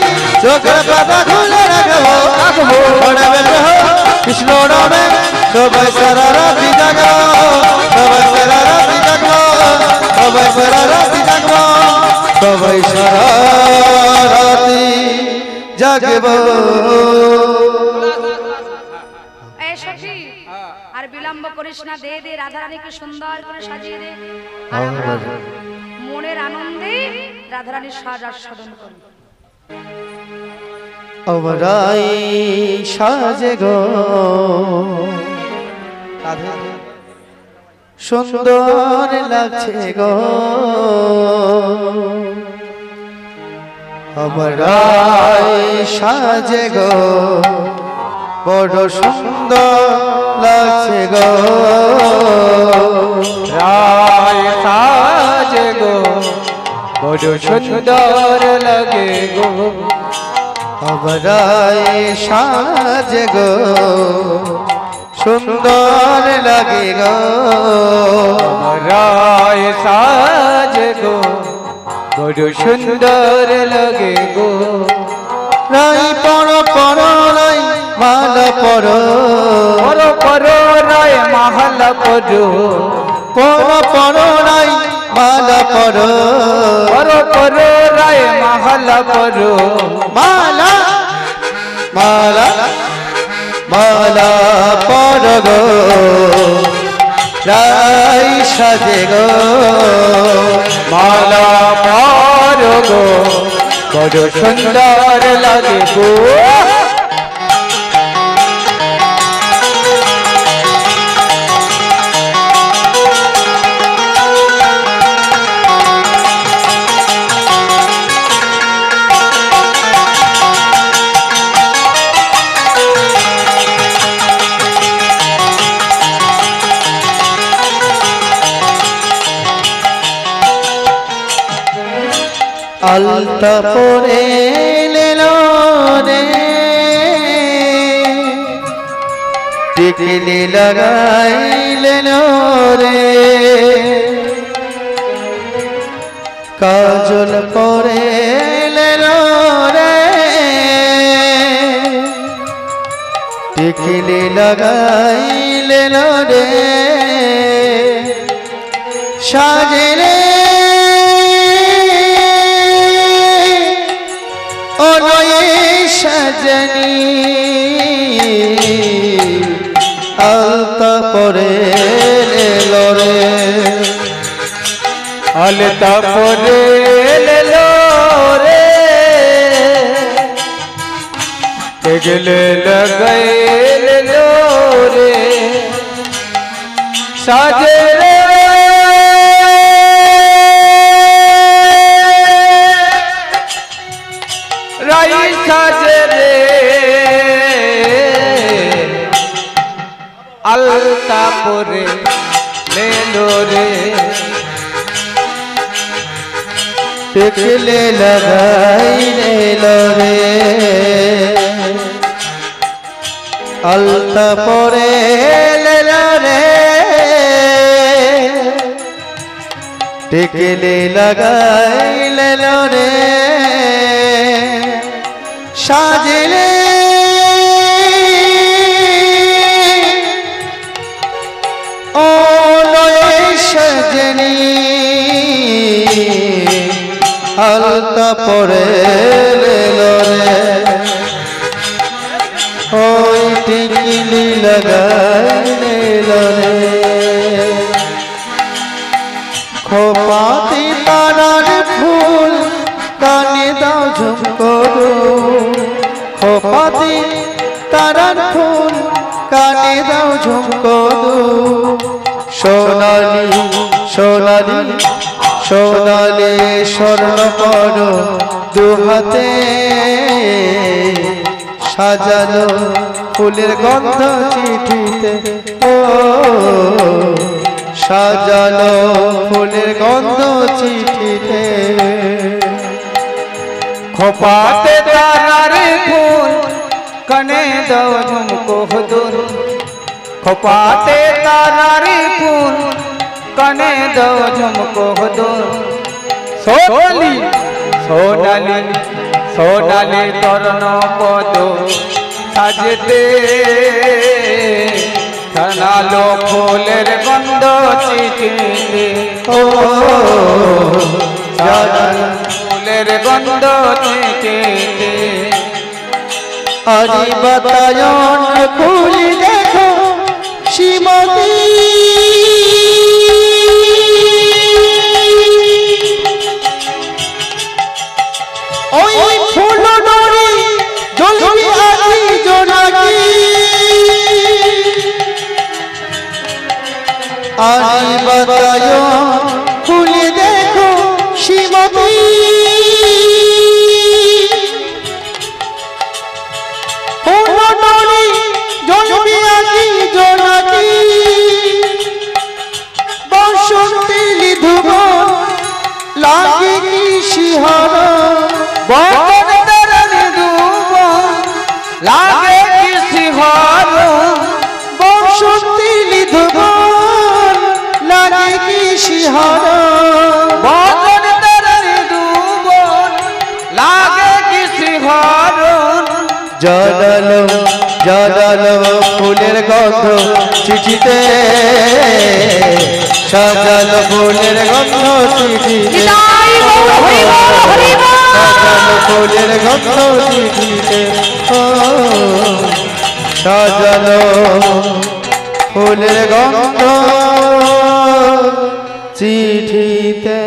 চোখের পাতা খুলে রাখবো পড়াবে কৃষ্ণ নামে সবাই সারা রাত্রি জাগো সবাই সারা রাত্রি জাগো সবাই সারা রাত্রি জাগো সবাই সারা রাত্রি জাগবো এই সখী আর বিলম্ব করিস না, দে দে রাধারানীকে সুন্দর করে সাজিয়ে দে আর আমরা মনের আনন্দে রাধারানীর সাজ আস্বাদন করি। আমরাই সাজে গো সুন্দর লাগছে গো আমরাই সাজে গো বড় সুন্দর লাগছে গো রায় সাজে গো বড় সুন্দর লাগে গো আমরাই সাজে গো সুন্দর লাগে গো রায় সাজে গো বড় সুন্দর লাগে গো রাই পড়ো পড়ো রাই মালা পড়ো পরো পরো রায় মহল পড়ো পড়ো পড়ো রাই মালা পড়ো পরো পরো রায় মহল পড়ো মালা মালা মালা পড়ো গো রাই সাজে গো মালা পরো গো বড় সুন্দর লাগে গো আলতা পরে লেলো রে টিকলি লাগাই লেলো রে কাজল পরে লেলো রে টিকলি লাগাই লেলো রে সাজলে সজনী আলতা পরে লেলো রে আলতা পরে লেলো রে টিকলে লাগাই লেলো রে সাজে রে রাই সাজে রে আলতা পরে লেলো রে টিকলে লাগাই লেলো রে আলতা পরে লেলো রে টিকলে লাগাই লেলো রে সাজলে ও লয়ে সজনী আলতা পরে লেলো রে ওই টিকলি লাগাই লেলো রে খোপাতে তারার ফুল কানে দাও ঝুমকো খোপাতে তারার ফুল কানে দাও ঝুমকো সোনালি সোনালি সোনালি স্বর্ণ পর দুহাতে সাজানো ফুলের গন্ধ চিঠিতে ও সাজানো ফুলের গন্ধ চিঠিতে খোপাতে তারার ফুল কনে দাও ঝুমকো হুদুর খোপাতে তারার ফুল কনে দাও ঝুমকো হুদুর সোনালি সোনালি সোনালি তরণ পদ সাজতে খানালো ফুলের গন্ধ চিঠিতে ও সাজানো ফুলের গন্ধ চিঠিতে আরি বাতায়ন খুলি দেখো শ্রীমতী ওই ফুল ডরি জ্বলবি আজি জোনাকি আরি বাতায়ন খুলি দেখো শ্রীমতী লাগে কি শিহর বদন দরন দুব লাগে কি শিহর বসন্তি লিধুবন লাগে কি শিহর বদন দরন দুব লাগে কি শিহর জানালো জানালো ফুলের গন্ধ চিঠিতে সাজালো ফুলের গন্ধ চিঠিতে সাজালো ফুলের গন্ধ চিঠিতে ও সাজালো ফুলের গন্ধ চিঠিতে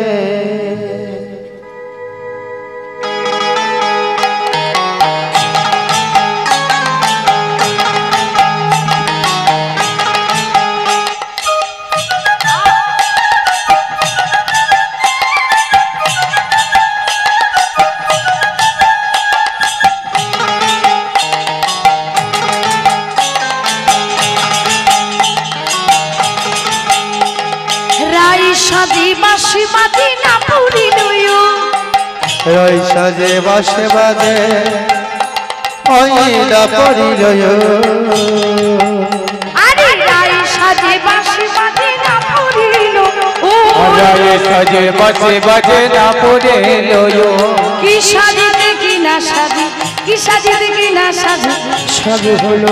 রই সাজে বাসে বাজে ওইটা পরিল আরে রাই সাজে বাঁশি বাজে না পড়িল ও রায়ে সাজে বাজে বাজে না পড়ে লয়ো কি সাজিতে কি না সাজি কি সাজিতে কি না সাজি সবে হলো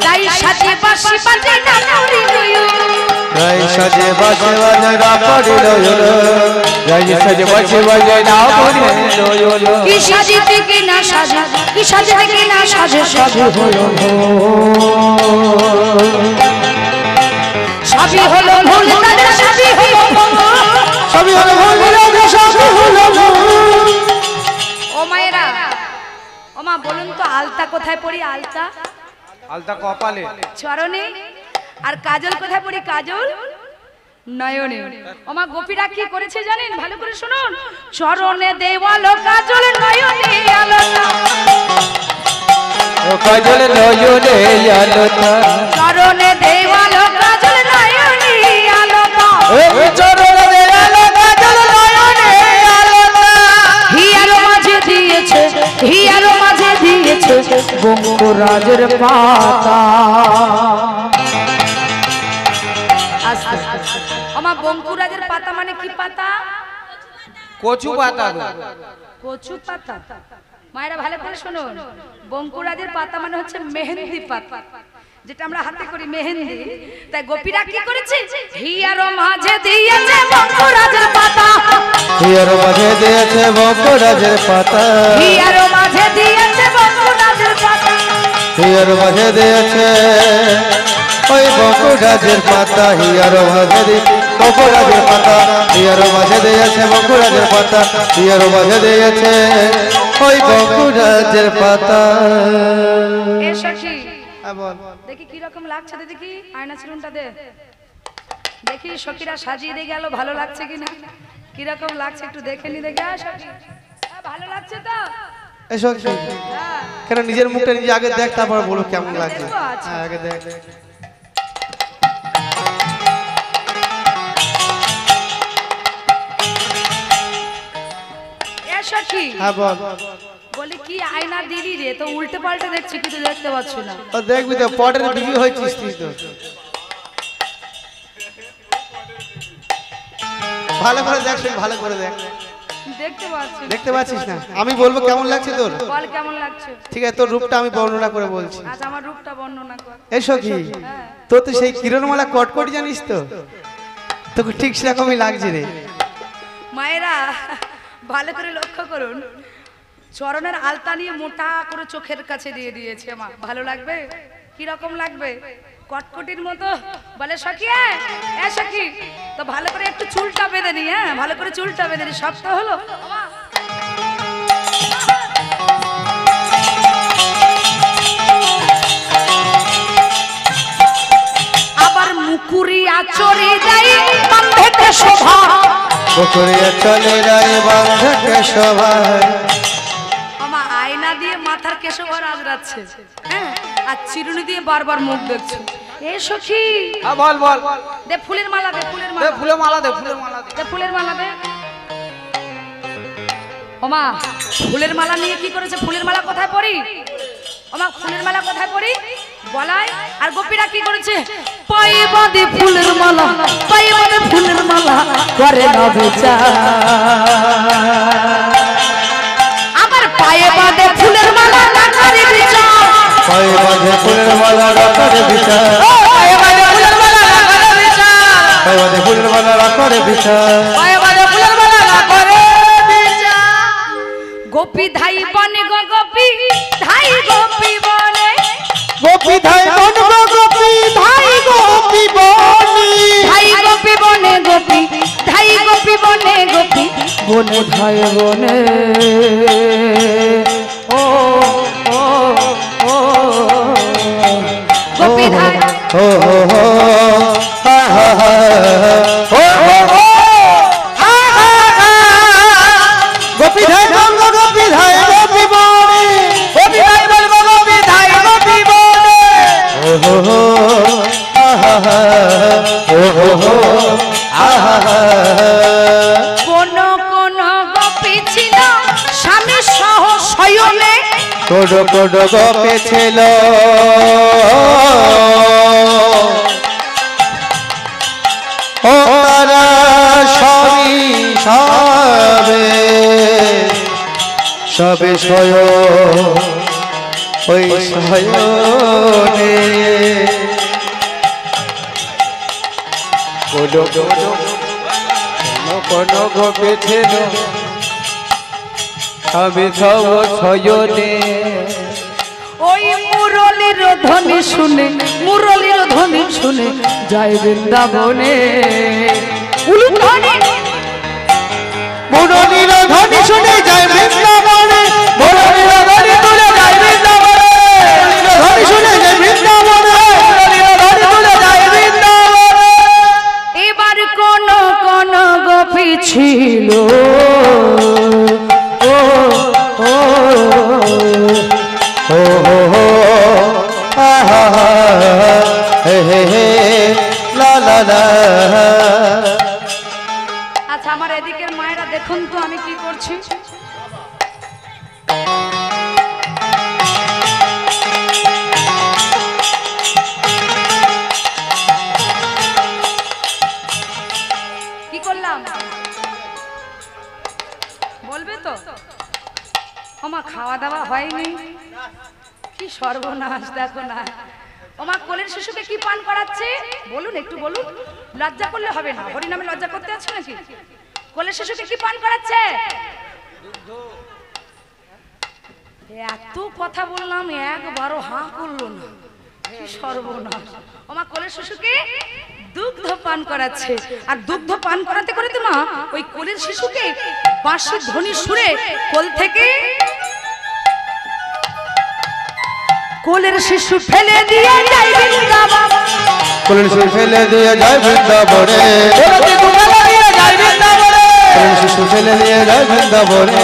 রাই সাজে বাঁশি বাজে না পড়িল সাজে বাজে বাজে না পড়িল রায়ে সাজে বাজে বাজে না পড়ে লয়ো কি সাজিতে কি না সাজি কি সাজিতে কি না সাজে সাজি হলো সবই হলো ভুল তাদের সবই হলো সবই হলো সবই হলো ও মায়েরা ও মা বলুন তো আলতা কোথায় পড়ি আলতা আলতা কপালে চরণে আর কাজল কোথায় পড়ি কাজল নয়নে ও মা গোপীরা কি করেছে জানেন ভালো করে শুনুন চরণে দেওয়ালো কাজল নয়নে আলতা ও কাজল নয়নে আলতা চরণে দেওয়ালো কাজল নয়নে আলতা ও চরণে দেওয়ালো কাজল নয়নে আলতা হিয়ার মাঝে দিয়েছে হিয়ার মাঝে দিয়েছে বঙ্গরাজের পাতা আমার বঙ্কুরাজের পাতা মানে কি পাতা কচু পাতা কচু পাতা মায়েরা ভালো করে শুনুন বঙ্কুরাজের পাতা মানে হচ্ছে মেহেন্দি পাতা যেটা আমরা হাতে করি মেহেন্দি তাই গোপীরা কি করেছে হিয়ার মাঝে দিয়েছে বঙ্কুরাজের পাতা হিয়ার মাঝে দিয়েছে বঙ্কুরাজের পাতা হিয়ার মাঝে দিয়েছে বঙ্কুরাজের পাতা হিয়ার মাঝে দিয়েছে ওই বকুড়াজের পাতা হিয়ারো মাঝে দি বকুড়াজের পাতা হিয়ারো মাঝে দিয়েছে বকুড়াজের পাতা হিয়ারো মাঝে দিয়েছে ওই বকুড়াজের পাতা। এ সখী হ্যাঁ বল। দেখি কি রকম লাগছে দেখি আয়না চিরুনটা দে দেখি সখীরা সাজিয়ে দিয়ে গেল ভালো লাগছে কিনা কি রকম লাগছে একটু দেখে নি দেখে সখী ভালো লাগছে তো এসো কেন নিজের মুখটা নিজে আগে দেখ তারপর বলো কেমন লাগছে। দেখবো, আচ্ছা। হ্যাঁ আগে দেখ। এ সখী হ্যাঁ বল। বলি কি আয়না দিলি রে তো উল্টে পাল্টে দেখছি কিছু দেখতে পাচ্ছি না ও দেখবি তো পটের বিবি হয়েছিস তুই তো। ভালো করে দেখ শুন ভালো করে দেখ। দেখতে পাচ্ছি দেখতে পাচ্ছিস না আমি বলবো কেমন লাগছে তোর। বল কেমন লাগছে ঠিক আছে তোর রূপটা আমি বর্ণনা করে বলছি। আচ্ছা আমার রূপটা বর্ণনা কর এসো কি তোর তো সেই কিরণমালা কটকট জানিস তো তোকে ঠিক সেরকমই লাগছে রে। মায়েরা ভালো করে লক্ষ্য করুন চরণের আলতা নিয়ে মোটা করে চোখের কাছে দিয়ে দিয়েছে মা ভালো লাগবে কি রকম লাগবে কটকটির মতো বলে সখী এ সখী তো ভালো করে একটু চুলটা বেঁধে নি হ্যাঁ ভালো করে চুলটা বেঁধে নি সব তো হলো আবার মুকুরি আচরি দেয় বান্ধে শোভা পুকুরিয়া চলে যায় বাঁধকে সবাই। আমা আয়না দিয়ে মাথার কেশবার আজরাচ্ছে হ্যাঁ আর চিরুনি দিয়ে বারবার মুখ দেখছে এ সখী বল বল দে ফুলের মালা দে ফুলের দে মালা ফুলের মালা দে ফুলের মালা দে দে ফুলের মালা দে ওমা ফুলের মালা নিয়ে কি করেছে ফুলের মালা কোথায় পরি ওমা ফুলের মালা কোথায় পরি বলাই আর গোপীরা কি করেছে পায়ে বাঁধে ফুলের মালা পায়ে বাঁধে ফুলের মালা করে না বেচা আবার পায়ে বাঁধে ফুলের মালা না করে বেচা পায়ে বাঁধে ফুলের মালা রাখারে বিচার পায়ে বাঁধে ফুলের মালা না করে বেচা পায়ে বাঁধে ফুলের মালা রাখারে বিচার পায়ে বাঁধে ফুলের মালা না করে বেচা গোপী ধাই বনে গো গোপী ধাই গোপী বনে গোপী ধাই বন গোপী ধাই গোপী বনি ধাই গোপী বনে গোপী ধাই গোপী বনে গোপী বনে ধাই বনে ও ও ও গোপী ধাই ও হো হো হা হা হা ও হো হো হা হা হা গোপী ধাই বন গোপী ধাই গোপী বনি গোপী ধাই বন গোপী ধাই গোপী বনি ও হো হো হা হা হা ও হো হো হা হা হা কোন কোন গোপী ছিল স্বামী সহ শয়নে কোড কোড গোপে ছিল ও তারা সবই সবে সবে সয় ওই সয়নে কোন কোন গোপে ছিল আমি সব ছয়নে ওই মুরলির ধ্বনি শুনে মুরলির ধ্বনি শুনে যায় বৃন্দাবনে উলুধ্বনি মুরলীর ধ্বনি শুনে যায় বৃন্দাবনে মুরলীর ধ্বনি তুলে যায় বৃন্দাবনে ধ্বনি শুনে যায় বৃন্দাবনে মুরলীর ধ্বনি তুলে যায় বৃন্দাবনে এবার কোন কোন গোপী ছিল ও ও ও হো হো আহা হা হে হে হে লা লা লা। আচ্ছা আমার এদিকের মায়েরা দেখুন তো আমি কি করছি কি করলাম বলবে তো ওমা খাওয়া দাওয়া হয়নি কি সর্বনাশ দেখো না ওমা কোলের শিশুকে কি পান করাচ্ছে বলুন একটু বলুন লজ্জা করলে হবে না হরিনামে লজ্জা করতে আছে নাকি কোলের শিশুকে কি পান করাচ্ছে এত কথা বললাম একবারও হাঁ করলো না কি সর্বনাশ! ওমা কোলের শিশুকে দুগ্ধ পান করাচ্ছে, আর দুগ্ধ পান করাতে করাতে মা ওই কোলের শিশুকে বাঁশির ধ্বনি সুরে কোল থেকে কোলের শিশু ফেলে দিয়ে যায় বৃন্দাবন, কোলের শিশু ফেলে দিয়ে যায় বৃন্দাবনে, কোলের শিশু ফেলে দিয়ে যায় বৃন্দাবনে,